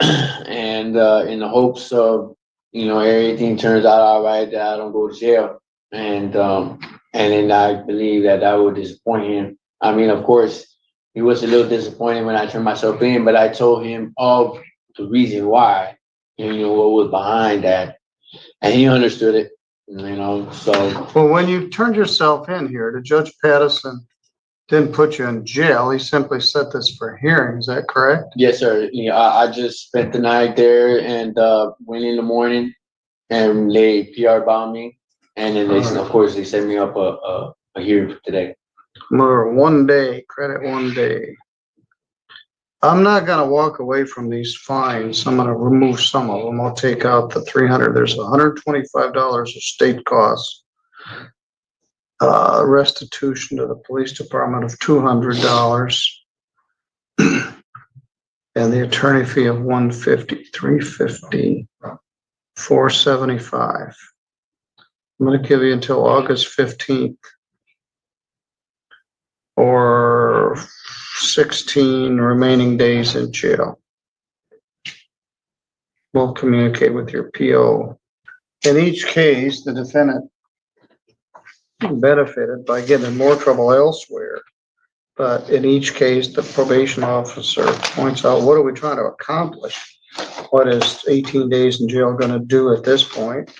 and in the hopes of, you know, everything turns out all right, that I don't go to jail, and then I believe that that would disappoint him. I mean, of course, he was a little disappointed when I turned myself in, but I told him of the reason why, and, you know, what was behind that, and he understood it, you know. So Well, when you turned yourself in here, the Judge Pattison didn't put you in jail. He simply set this for hearing. Is that correct? yes, sir. You know, I just spent the night there and went in the morning, and they PR bound me, and then they, of course, they set me up a hearing for today. More 1 day, credit 1 day. I'm not gonna walk away from these fines. I'm gonna remove some of them. I'll take out the 300. There's $125 of state costs. Restitution to the police department of $200. And the attorney fee of $150, $350, $475. I'm gonna give you until August 15th. Or 16 remaining days in jail. We'll communicate with your PO. In each case, the defendant benefited by getting in more trouble elsewhere. But in each case, the probation officer points out, what are we trying to accomplish? What is 18 days in jail gonna do at this point?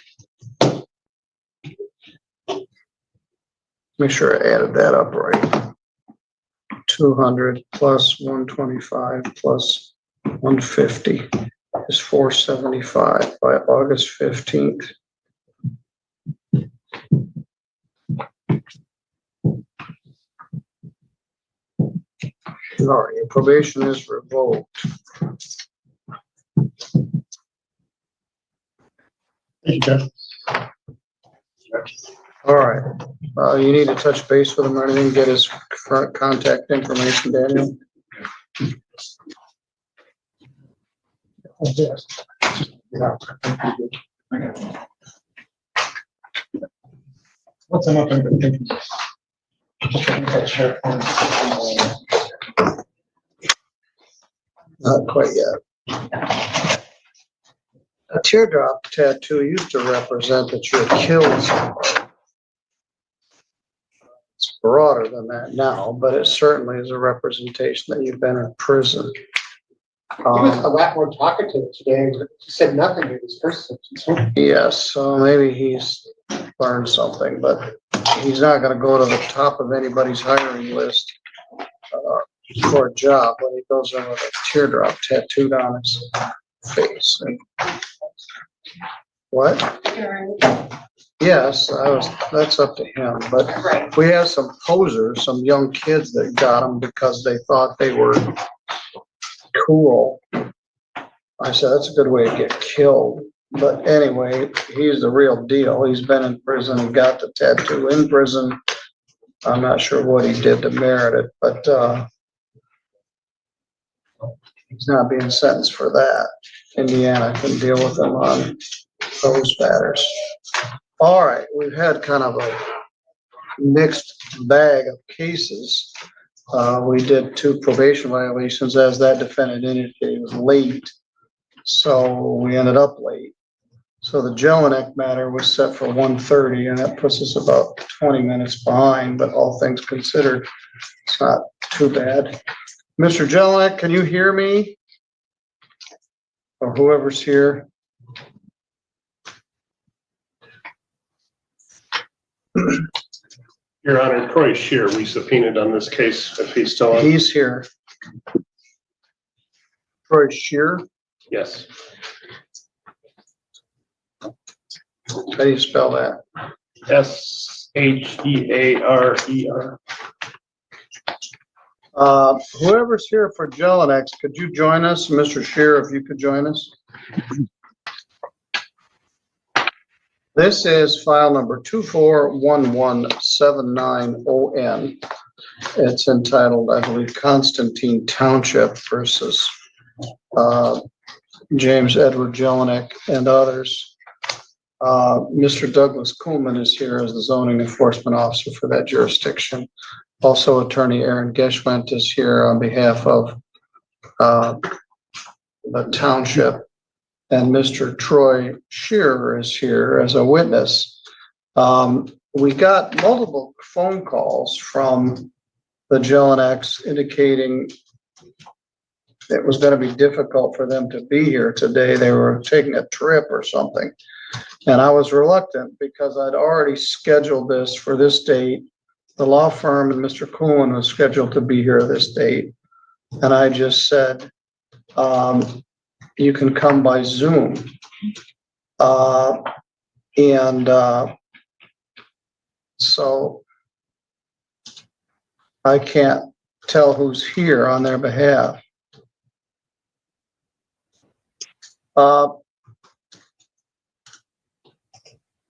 Make sure I added that up right. 200 plus 125 plus 150 is 475 by August 15th. All right, your probation is revoked. Thank you, Judge. All right, you need to touch base with him or anything, get his current contact information, Daniel. What's up? Not quite yet. A teardrop tattoo used to represent that you had killed somebody. It's broader than that now, but it certainly is a representation that you've been in prison. He was a lot more talkative today, but he said nothing to this person. Yes, so maybe he's learned something, but he's not gonna go to the top of anybody's hiring list for a job when he goes in with a teardrop tattooed on his face. What? Yes, that's up to him, but we have some posers, some young kids that got them because they thought they were cool. I said, that's a good way to get killed. But anyway, he's the real deal. He's been in prison and got the tattoo in prison. I'm not sure what he did to merit it, but he's not being sentenced for that. Indiana can deal with him on those matters. All right, we've had kind of a mixed bag of cases. We did 2 probation violations as that defendant indicated was late. So we ended up late. So the Jelinek matter was set for 1:30, and that puts us about 20 minutes behind, but all things considered, it's not too bad. Mr. Jelinek, can you hear me? Or whoever's here? Your Honor, Troy Shear, we subpoenaed on this case if he's still on. He's here. Troy Shear, Yes. how do you spell that? Shearer. Whoever's here for Jelinek, could you join us? Mr. Shear, if you could join us. This is file number 241179ON. It's entitled, I believe, Constantine Township versus James Edward Jelinek and others. Mr. Douglas Kuhlman is here as the zoning enforcement officer for that jurisdiction. Also, Attorney Aaron Geschwint is here on behalf of the township. And Mr. Troy Shearer is here as a witness. We got multiple phone calls from the Jelineks indicating it was going to be difficult for them to be here today. They were taking a trip or something. And I was reluctant because I'd already scheduled this for this date. The law firm and Mr. Kuhlman was scheduled to be here this date. And I just said, you can come by Zoom. So I can't tell who's here on their behalf.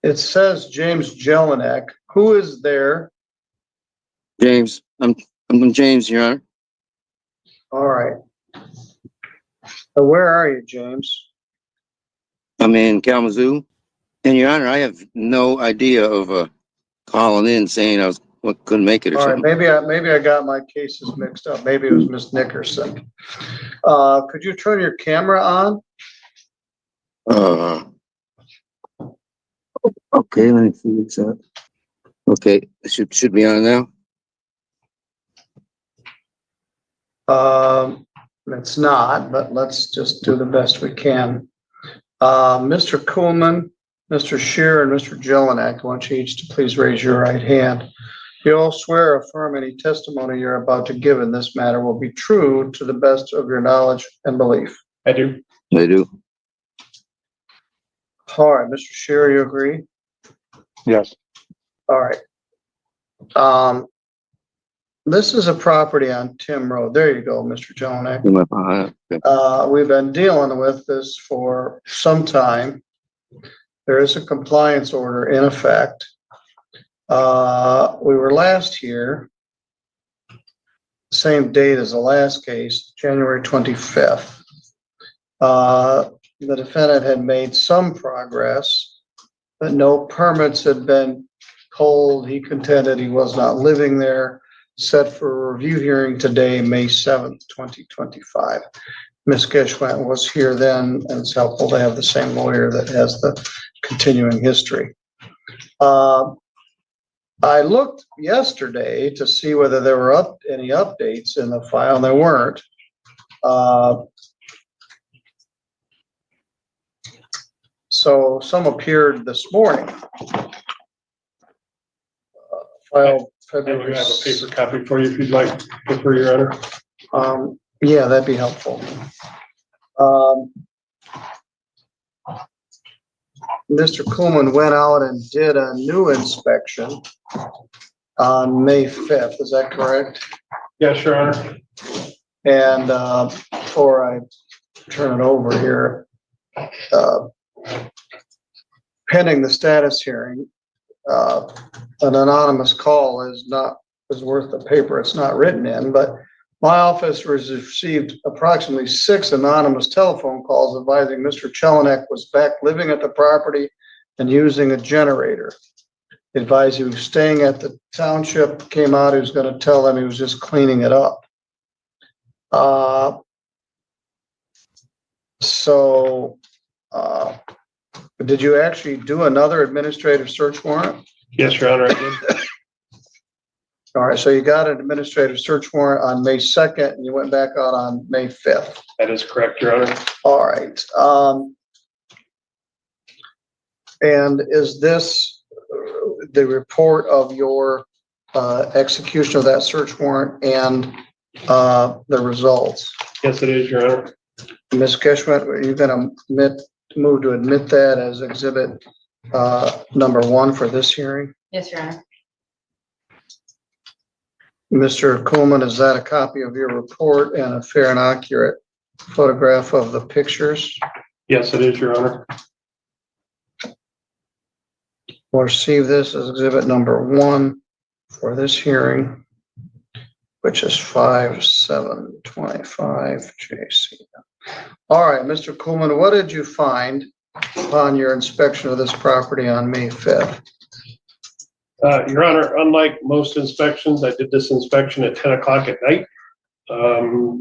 It says James Jelinek. Who is there? James, I'm James, Your Honor. All right. Where are you, James? I'm in Kalamazoo. And Your Honor, I have no idea of calling in saying couldn't make it or All right, something. maybe I got my cases mixed up. Maybe it was Miss Nickerson. Could you turn your camera on? Okay, let me see what's up. Okay, it should be on now. It's not, but let's just do the best we can. Mr. Kuhlman, Mr. Shear, and Mr. Jelinek, I want you each to please raise your right hand. You all swear or affirm any testimony you're about to give in this matter will be true to the best of your knowledge and belief. I do. I do. All right, Mr. Shear, you agree? Yes. All right. This is a property on Tim Road. There you go, Mr. Jelinek. Okay. We've been dealing with this for some time. There is a compliance order in effect. We were last here, same date as the last case, January 25th. The defendant had made some progress, but no permits had been pulled. He contended he was not living there. Set for a review hearing today, May 7th, 2025. Ms. Geschwint was here then, and it's helpful to have the same lawyer that has the continuing history. I looked yesterday to see whether there were any updates in the file, and there weren't. So some appeared this morning. File I do February. have a paper copy for you if you'd like, for Your Honor. Yeah, that'd be helpful. Mr. Kuhlman went out and did a new inspection on May 5th. Is that correct? Yes, Your Honor. And before I turn it over here, pending the status hearing, an anonymous call is worth the paper it's not written in, but my office has received approximately 6 anonymous telephone calls advising Mr. Jelinek was back living at the property and using a generator. advised he was staying at the township, came out, he was gonna tell them he was just cleaning it up. So, did you actually do another administrative search warrant? Yes, Your Honor, I did. All right, so you got an administrative search warrant on May 2nd and you went back out on May 5th. That is correct, Your Honor. All right. And is this the report of your execution of that search warrant and the results? Yes, it is, Your Honor. Ms. Kishman, are you gonna move to admit that as exhibit number 1 for this hearing? Yes, Your Honor. Mr. Coolman, is that a copy of your report and a fair and accurate photograph of the pictures? Yes, it is, Your Honor. We'll receive this as exhibit number 1 for this hearing, which is 5/7/25 JC. All right, Mr. Coolman, what did you find upon your inspection of this property on May 5th? Your Honor, unlike most inspections, I did this inspection at 10 o'clock at night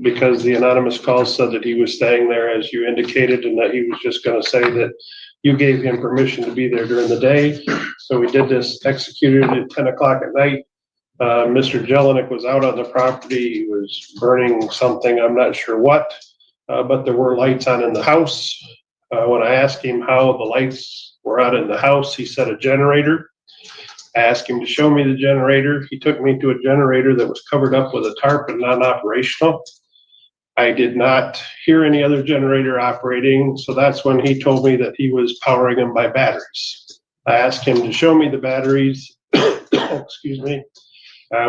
because the anonymous call said that he was staying there as you indicated and that he was just going to say that you gave him permission to be there during the day. So we did this, executed it at 10 o'clock at night. Mr. Jelinek was out on the property. He was burning something, I'm not sure what, but there were lights on in the house. When I asked him how the lights were out in the house, he said a generator. I asked him to show me the generator. He took me to a generator that was covered up with a tarp and non-operational. I did not hear any other generator operating, so that's when he told me that he was powering them by batteries. I asked him to show me the batteries. Excuse me.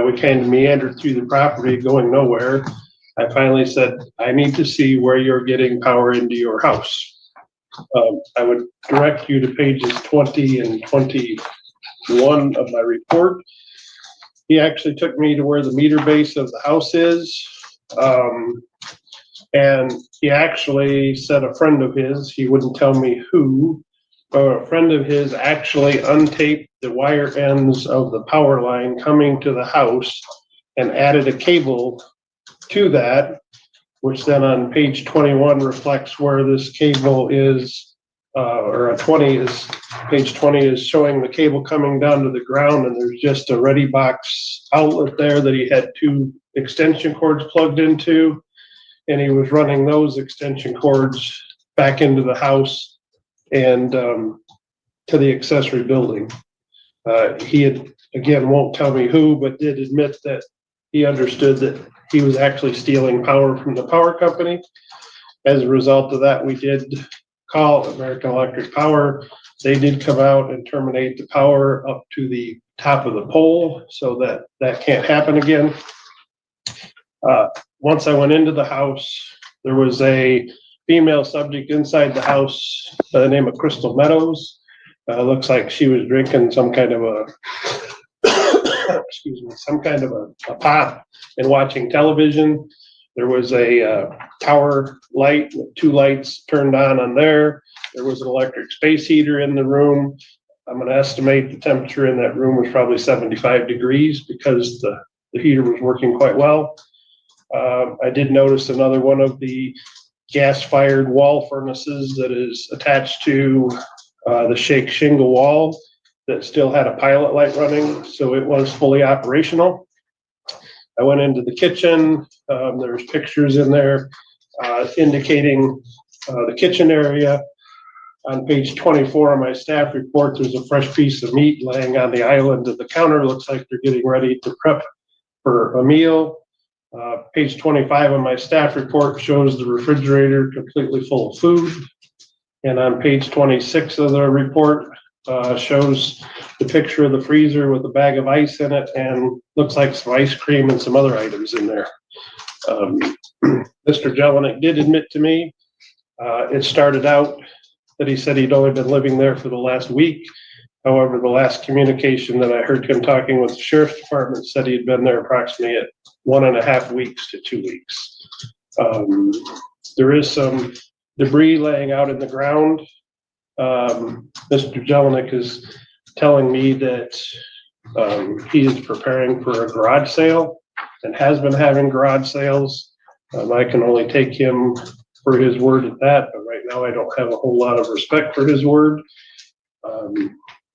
We kind of meandered through the property going nowhere. I finally said, I need to see where you're getting power into your house. I would direct you to pages 20 and 21 of my report. He actually took me to where the meter base of the house is. And he actually said a friend of his, he wouldn't tell me who, but a friend of his actually untaped the wire ends of the power line coming to the house and added a cable to that, which then on page 21 reflects where this cable is, or 20 is, page 20 is showing the cable coming down to the ground, and there's just a ready box outlet there that he had 2 extension cords plugged into, and he was running those extension cords back into the house and to the accessory building. He had, again, won't tell me who, but did admit that he understood that he was actually stealing power from the power company. As a result of that, we did call American Electric Power. They did come out and terminate the power up to the top of the pole so that that can't happen again. Once I went into the house, there was a female subject inside the house by the name of Crystal Meadows. Looks like she was drinking some kind of a, excuse me, some kind of a pop and watching television. There was a tower light with 2 lights turned on there. There was an electric space heater in the room. I'm going to estimate the temperature in that room was probably 75 degrees because the heater was working quite well. I did notice another one of the gas-fired wall furnaces that is attached to the shake shingle wall that still had a pilot light running, so it was fully operational. I went into the kitchen. There's pictures in there indicating the kitchen area. On page 24 of my staff report, there's a fresh piece of meat laying on the island of the counter. Looks like they're getting ready to prep for a meal. Page 25 of my staff report shows the refrigerator completely full of food. And on page 26 of the report shows the picture of the freezer with a bag of ice in it and looks like some ice cream and some other items in there. Mr. Jelinek did admit to me, it started out that he said he'd only been living there for the last week. However, the last communication that I heard him talking with the sheriff's department said he'd been there approximately at 1.5 weeks to 2 weeks. There is some debris laying out in the ground. Mr. Jelinek has telling me that he is preparing for a garage sale and has been having garage sales. I can only take him for his word at that, but right now I don't have a whole lot of respect for his word.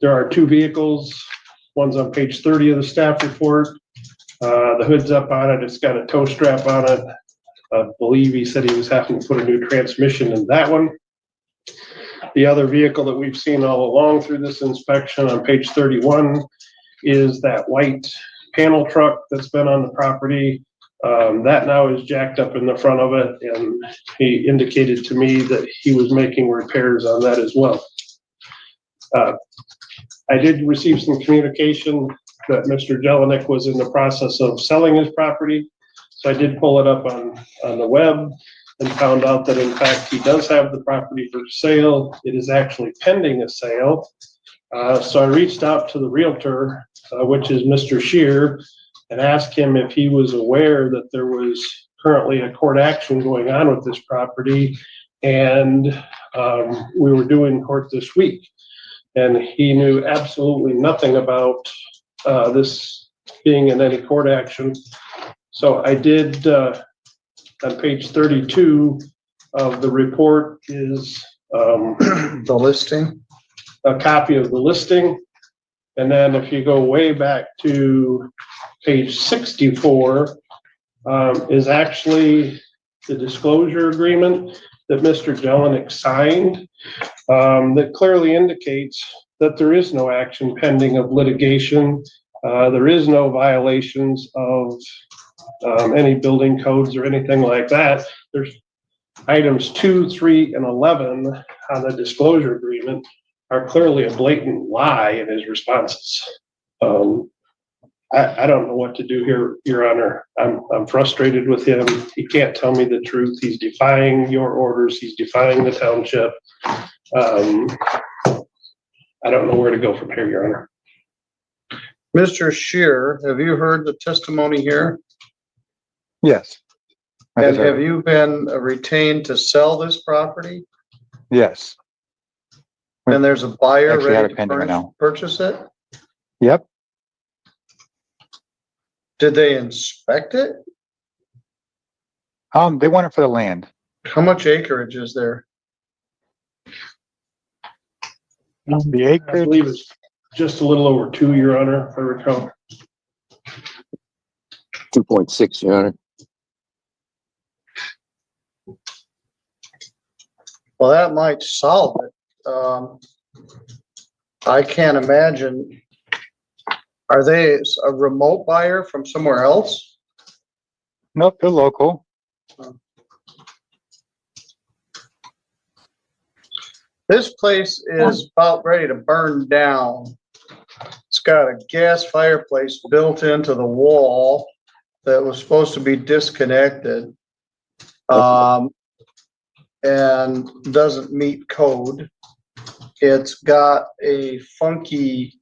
There are 2 vehicles. One's on page 30 of the staff report. The hood's up on it. It's got a tow strap on it. I believe he said he was having to put a new transmission in that one. The other vehicle that we've seen all along through this inspection on page 31 is that white panel truck that's been on the property. That now is jacked up in the front of it, and he indicated to me that he was making repairs on that as well. I did receive some communication that Mr. Jelinek was in the process of selling his property. So I did pull it up on the web and found out that in fact he does have the property for sale. It is actually pending a sale. So I reached out to the realtor, which is Mr. Shear, and asked him if he was aware that there was currently a court action going on with this property, and we were due in court this week. And he knew absolutely nothing about this being in any court action. So I did, on page 32 of the report is The listing. a copy of the listing. And then if you go way back to page 64, is actually the disclosure agreement that Mr. Jelinek signed, that clearly indicates that there is no action pending of litigation. There is no violations of any building codes or anything like that. There's items 2, 3, and 11 on the disclosure agreement are clearly a blatant lie in his responses. I don't know what to do here, Your Honor. I'm frustrated with him. He can't tell me the truth. He's defying your orders. He's defying the township. I don't know where to go from here, Your Honor. Mr. Shear, have you heard the testimony here? Yes. I And just heard have it. you been retained to sell this property? Yes. And there's a buyer Actually have ready it to pending right now. purchase it? Yep. Did they inspect it? They want it for the land. How much acreage is there? The I acreage, believe it's just a little over 2, Your Honor, if I recall. 2.6, Your Honor. Well, that might solve it. I can't imagine. Are they a remote buyer from somewhere else? nope, they're local. This place is about ready to burn down. It's got a gas fireplace built into the wall that was supposed to be disconnected. And doesn't meet code. It's got a funky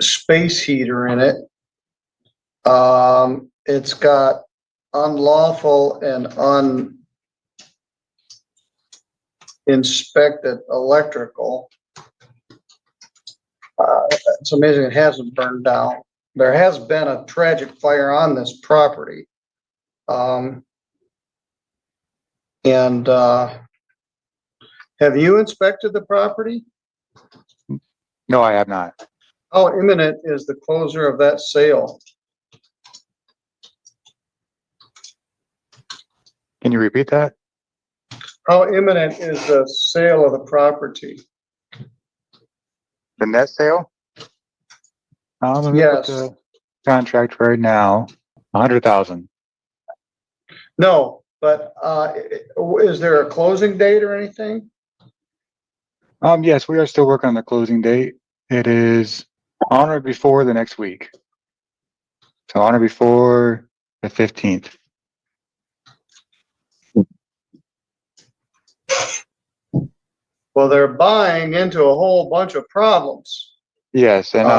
space heater in it. It's got unlawful and uninspected electrical. It's amazing it hasn't burned down. There has been a tragic fire on this property. Have you inspected the property? No, I have not. How imminent is the closure of that sale? Can you repeat that? How imminent is the sale of the property? The net sale? Let me look at Yes. the contract right now. 100,000. No, but is there a closing date or anything? Yes, we are still working on the closing date. It is on or before the next week. So on or before the 15th. Well, they're buying into a whole bunch of problems. Yes, and is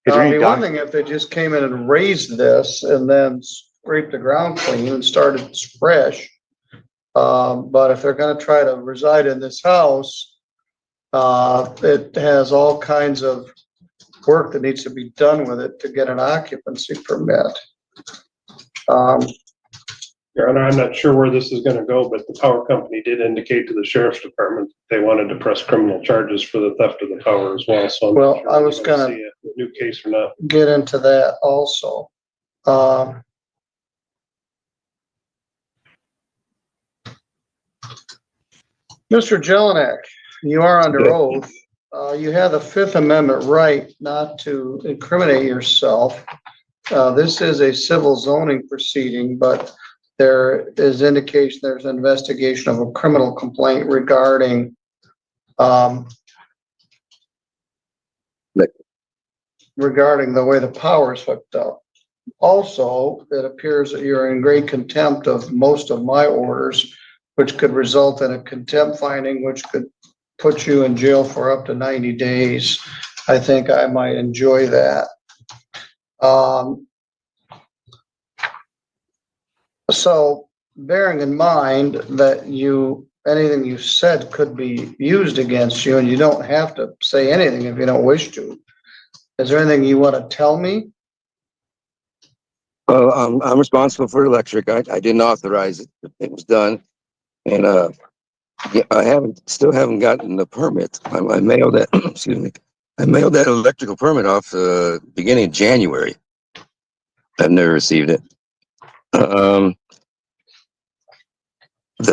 there I'd any be one thing if they just came in and raised this and then scraped the ground clean and started fresh. But if they're gonna try to reside in this house, It has all kinds of work that needs to be done with it to get an occupancy permit. Your Honor, I'm not sure where this is gonna go, but the power company did indicate to the sheriff's department they wanted to press criminal charges for the theft of the power as well, so. I'm not Well, sure I if was we're gonna- see a new case or not. Get into that also. Mr. Jelinek, you are under oath. You have the Fifth Amendment right not to incriminate yourself. This is a civil zoning proceeding, but there is indication there's an investigation of a criminal complaint regarding regarding the way the power is hooked up. Also, it appears that you're in great contempt of most of my orders, which could result in a contempt finding, which could put you in jail for up to 90 days. I think I might enjoy that. So bearing in mind that anything you said could be used against you, and you don't have to say anything if you don't wish to. Is there anything you want to tell me? Well, I'm responsible for electric. I didn't authorize it. It was done. And, yeah, still haven't gotten the permit. I mailed that, excuse me. I mailed that electrical permit off, beginning of January. I've never received it.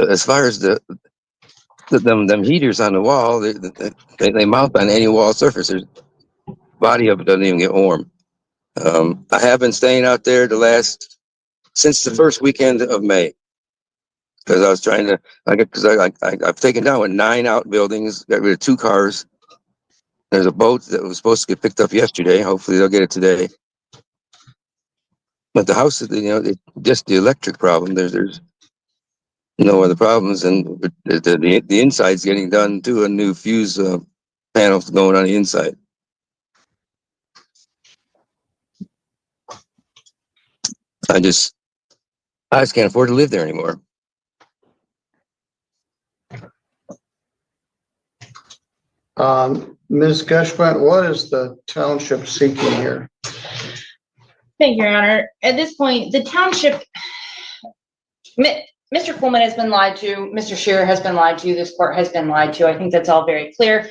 As far as them heaters on the wall, they mount on any wall surface. The body of it doesn't even get warm. I have been staying out there since the first weekend of May, because I was trying to, I've taken down 9 outbuildings, got rid of 2 cars. There's a boat that was supposed to get picked up yesterday. Hopefully they'll get it today. But the house, just the electric problem. There's no other problems, and the inside's getting done too. A new fuse panels going on the inside. I just can't afford to live there anymore. Ms. Geschwint, what is the township seeking here? Thank you, Your Honor. At this point, the township, Mr. Coleman has been lied to, Mr. Shearer has been lied to, this court has been lied to. I think that's all very clear.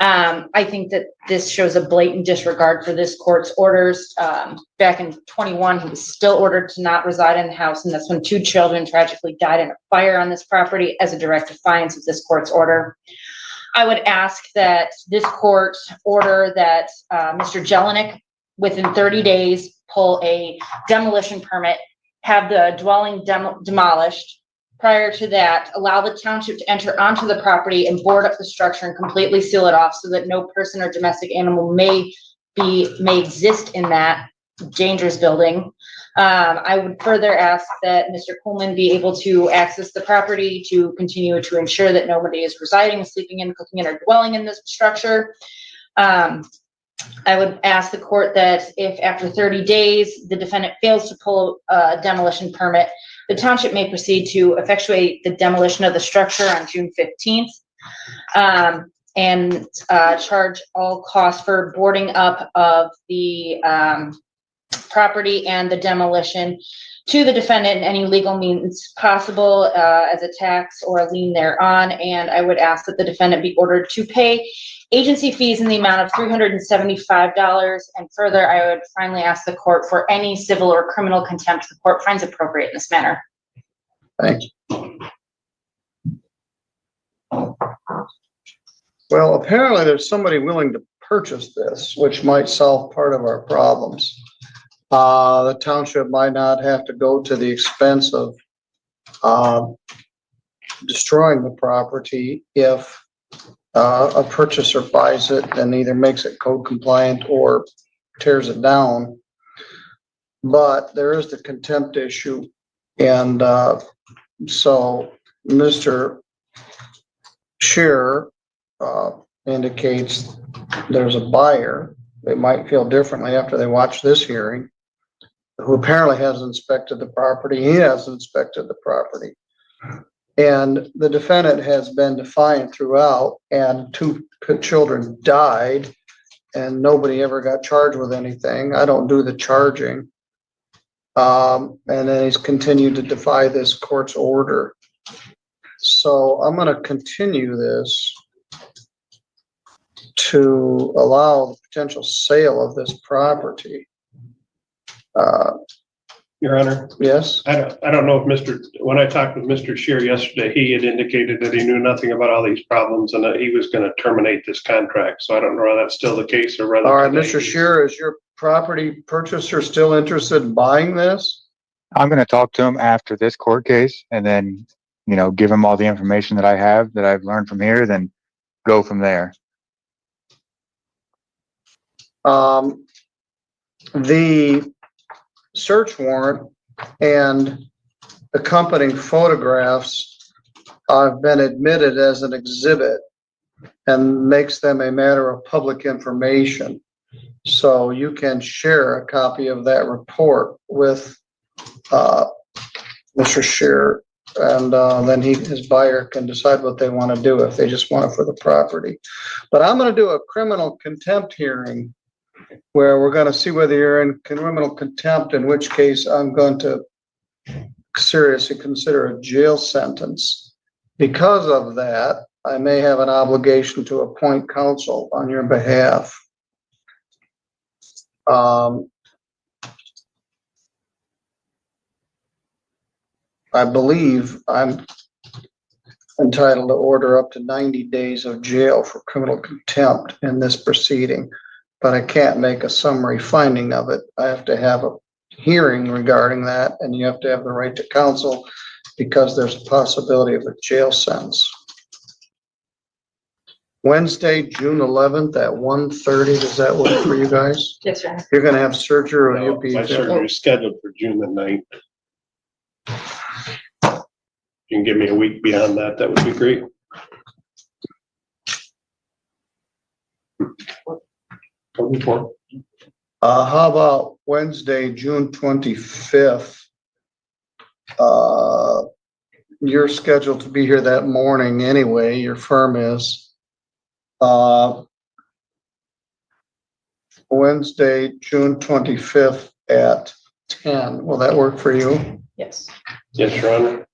I think that this shows a blatant disregard for this court's orders. Back in 21, he was still ordered to not reside in the house, and that's when 2 children tragically died in a fire on this property as a direct defiance of this court's order. I would ask that this court order that Mr. Jelinek, within 30 days, pull a demolition permit, have the dwelling demolished. Prior to that, allow the township to enter onto the property and board up the structure and completely seal it off so that no person or domestic animal may exist in that dangerous building. I would further ask that Mr. Coleman be able to access the property to continue to ensure that nobody is residing, sleeping in, cooking in, or dwelling in this structure. I would ask the court that if after 30 days, the defendant fails to pull a demolition permit, the township may proceed to effectuate the demolition of the structure on June 15th and charge all costs for boarding up of the property and the demolition to the defendant in any legal means possible as a tax or a lien thereon. And I would ask that the defendant be ordered to pay agency fees in the amount of $375. And further, I would finally ask the court for any civil or criminal contempt the court finds appropriate in this manner. Thanks. Well, apparently there's somebody willing to purchase this, which might solve part of our problems. The township might not have to go to the expense of destroying the property if a purchaser buys it and either makes it code compliant or tears it down. But there is the contempt issue. And so Mr. Shearer indicates there's a buyer. They might feel differently after they watch this hearing, who apparently has inspected the property. He has inspected the property. And the defendant has been defiant throughout, and two children died, and nobody ever got charged with anything. I don't do the charging. And then he's continued to defy this court's order. So I'm gonna continue this to allow the potential sale of this property. Your Honor, Yes? I don't know if when I talked with Mr. Shear yesterday, he had indicated that he knew nothing about all these problems and that he was gonna terminate this contract. So I don't know whether that's still the case or whether. All right, today Mr. he's- Shearer, is your property purchaser still interested in buying this? I'm gonna talk to him after this court case and then, give him all the information that I have, that I've learned from here, then go from there. The search warrant and accompanying photographs have been admitted as an exhibit and makes them a matter of public information. So you can share a copy of that report with Mr. Shearer, and then his buyer can decide what they want to do, if they just want it for the property. But I'm going to do a criminal contempt hearing where we're going to see whether you're in criminal contempt, in which case I'm going to seriously consider a jail sentence. Because of that, I may have an obligation to appoint counsel on your behalf. I believe I'm entitled to order up to 90 days of jail for criminal contempt in this proceeding, but I can't make a summary finding of it. I have to have a hearing regarding that, and you have to have the right to counsel because there's a possibility of a jail sentence. Wednesday, June 11th at 1:30. Does that work for you guys? Yes, sir. You're gonna have surgery or No, you'll be my there? surgery is scheduled for June the 9th. You can give me a week beyond that, that would be great. How about Wednesday, June 25th? You're scheduled to be here that morning anyway, your firm is. Wednesday, June 25th at 10. Will that work for you? Yes. Yes, Your Honor.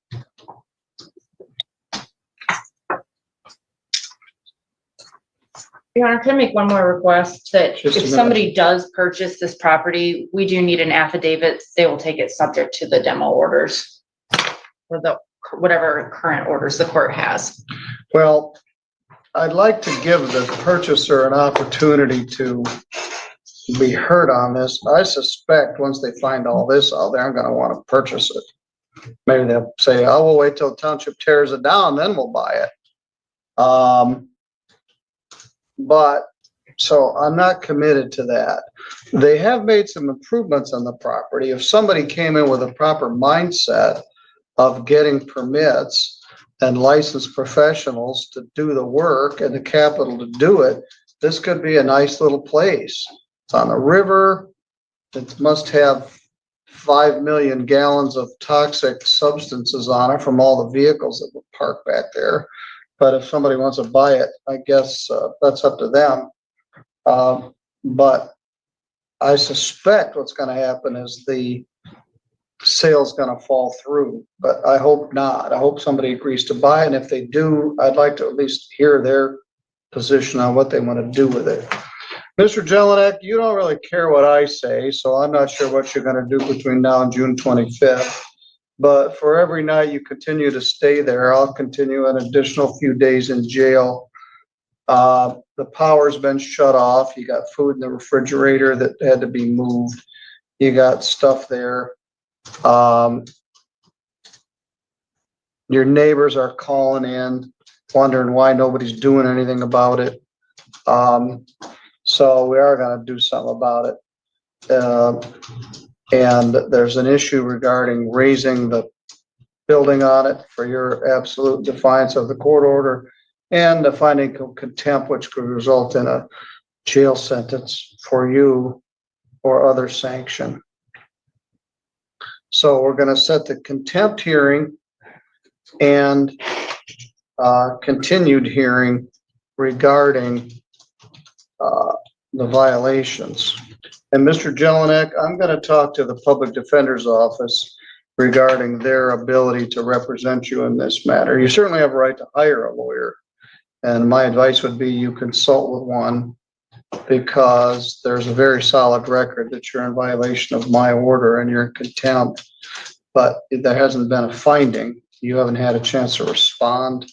Your Honor, can I make one more request that Just a if minute. somebody does purchase this property, we do need an affidavit. They will take it subject to the demo orders or whatever current orders the court has. Well, I'd like to give the purchaser an opportunity to be heard on this. I suspect once they find all this out there, I'm gonna want to purchase it. Maybe they'll say, oh, we'll wait till the township tears it down, then we'll buy it. But, so I'm not committed to that. They have made some improvements on the property. If somebody came in with a proper mindset of getting permits and licensed professionals to do the work and the capital to do it, this could be a nice little place. It's on the river. It must have 5 million gallons of toxic substances on it from all the vehicles that were parked back there. But if somebody wants to buy it, I guess that's up to them. But I suspect what's going to happen is the sale's going to fall through, but I hope not. I hope somebody agrees to buy it. And if they do, I'd like to at least hear their position on what they want to do with it. Mr. Jelinek, you don't really care what I say, so I'm not sure what you're going to do between now and June 25th. But for every night you continue to stay there, I'll continue an additional few days in jail. The power's been shut off. You got food in the refrigerator that had to be moved. You got stuff there. Your neighbors are calling in, wondering why nobody's doing anything about it. So we are gonna do something about it. And there's an issue regarding raising the building on it for your absolute defiance of the court order and the finding of contempt, which could result in a jail sentence for you or other sanction. So we're gonna set the contempt hearing and continued hearing regarding the violations. And Mr. Jelinek, I'm going to talk to the Public Defender's Office regarding their ability to represent you in this matter. You certainly have a right to hire a lawyer. And my advice would be you consult with one, because there's a very solid record that you're in violation of my order and you're in contempt. But there hasn't been a finding. You haven't had a chance to respond.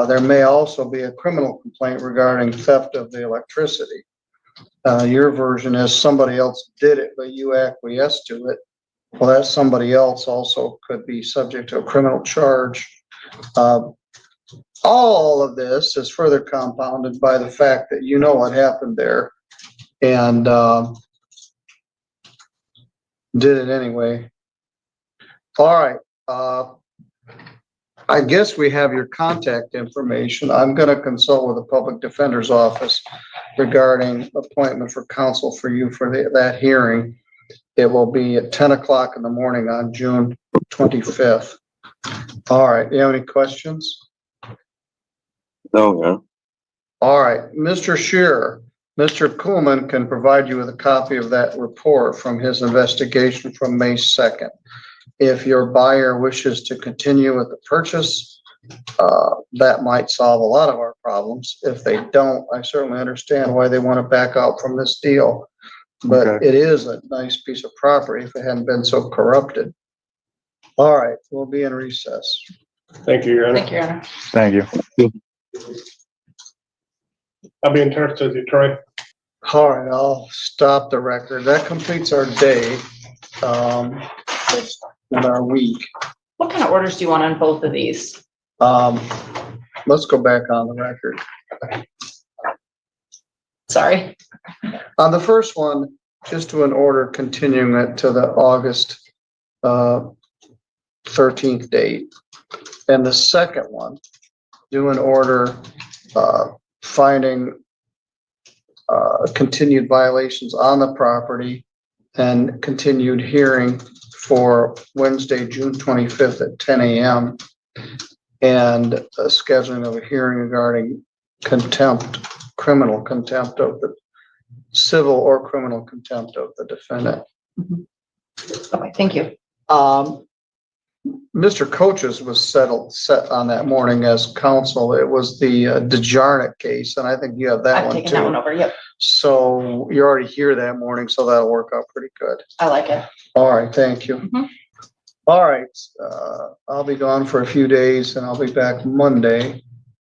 There may also be a criminal complaint regarding theft of the electricity. Your version is somebody else did it, but you acquiesced to it. Well, that somebody else also could be subject to a criminal charge. All of this is further compounded by the fact that you know what happened there and did it anyway. All right. I guess we have your contact information. I'm going to consult with the Public Defender's Office regarding appointment for counsel for you for that hearing. It will be at 10 o'clock in the morning on June 25th. All right. You have any questions? No. All right, Mr. Shearer, Mr. Kuhlman can provide you with a copy of that report from his investigation from May 2nd. If your buyer wishes to continue with the purchase, that might solve a lot of our problems. If they don't, I certainly understand why they want to back out from this deal. But Okay. it is a nice piece of property if it hadn't been so corrupted. All right, we'll be in recess. Thank you, Your Honor. Thank you, Your Honor. Thank you. I'll be in touch with you, Troy. All right, I'll stop the record. That completes our day, and our week. What kind of orders do you want on both of these? Let's go back on the record. Sorry. On the first one, just do an order continuing it to the August 13th date. And the second one, do an order finding continued violations on the property and continued hearing for Wednesday, June 25th at 10 a.m. and scheduling of a hearing regarding contempt, criminal contempt of the civil or criminal contempt of the defendant. Okay, thank you. Mr. Coaches was set on that morning as counsel. It was the DeJarnik case, and I think you have that I've one taken that one too. over. Yep, So you're already here that morning, so that'll work out pretty good. I like it. All right, thank you. Mhm. All right, I'll be gone for a few days and I'll be back Monday.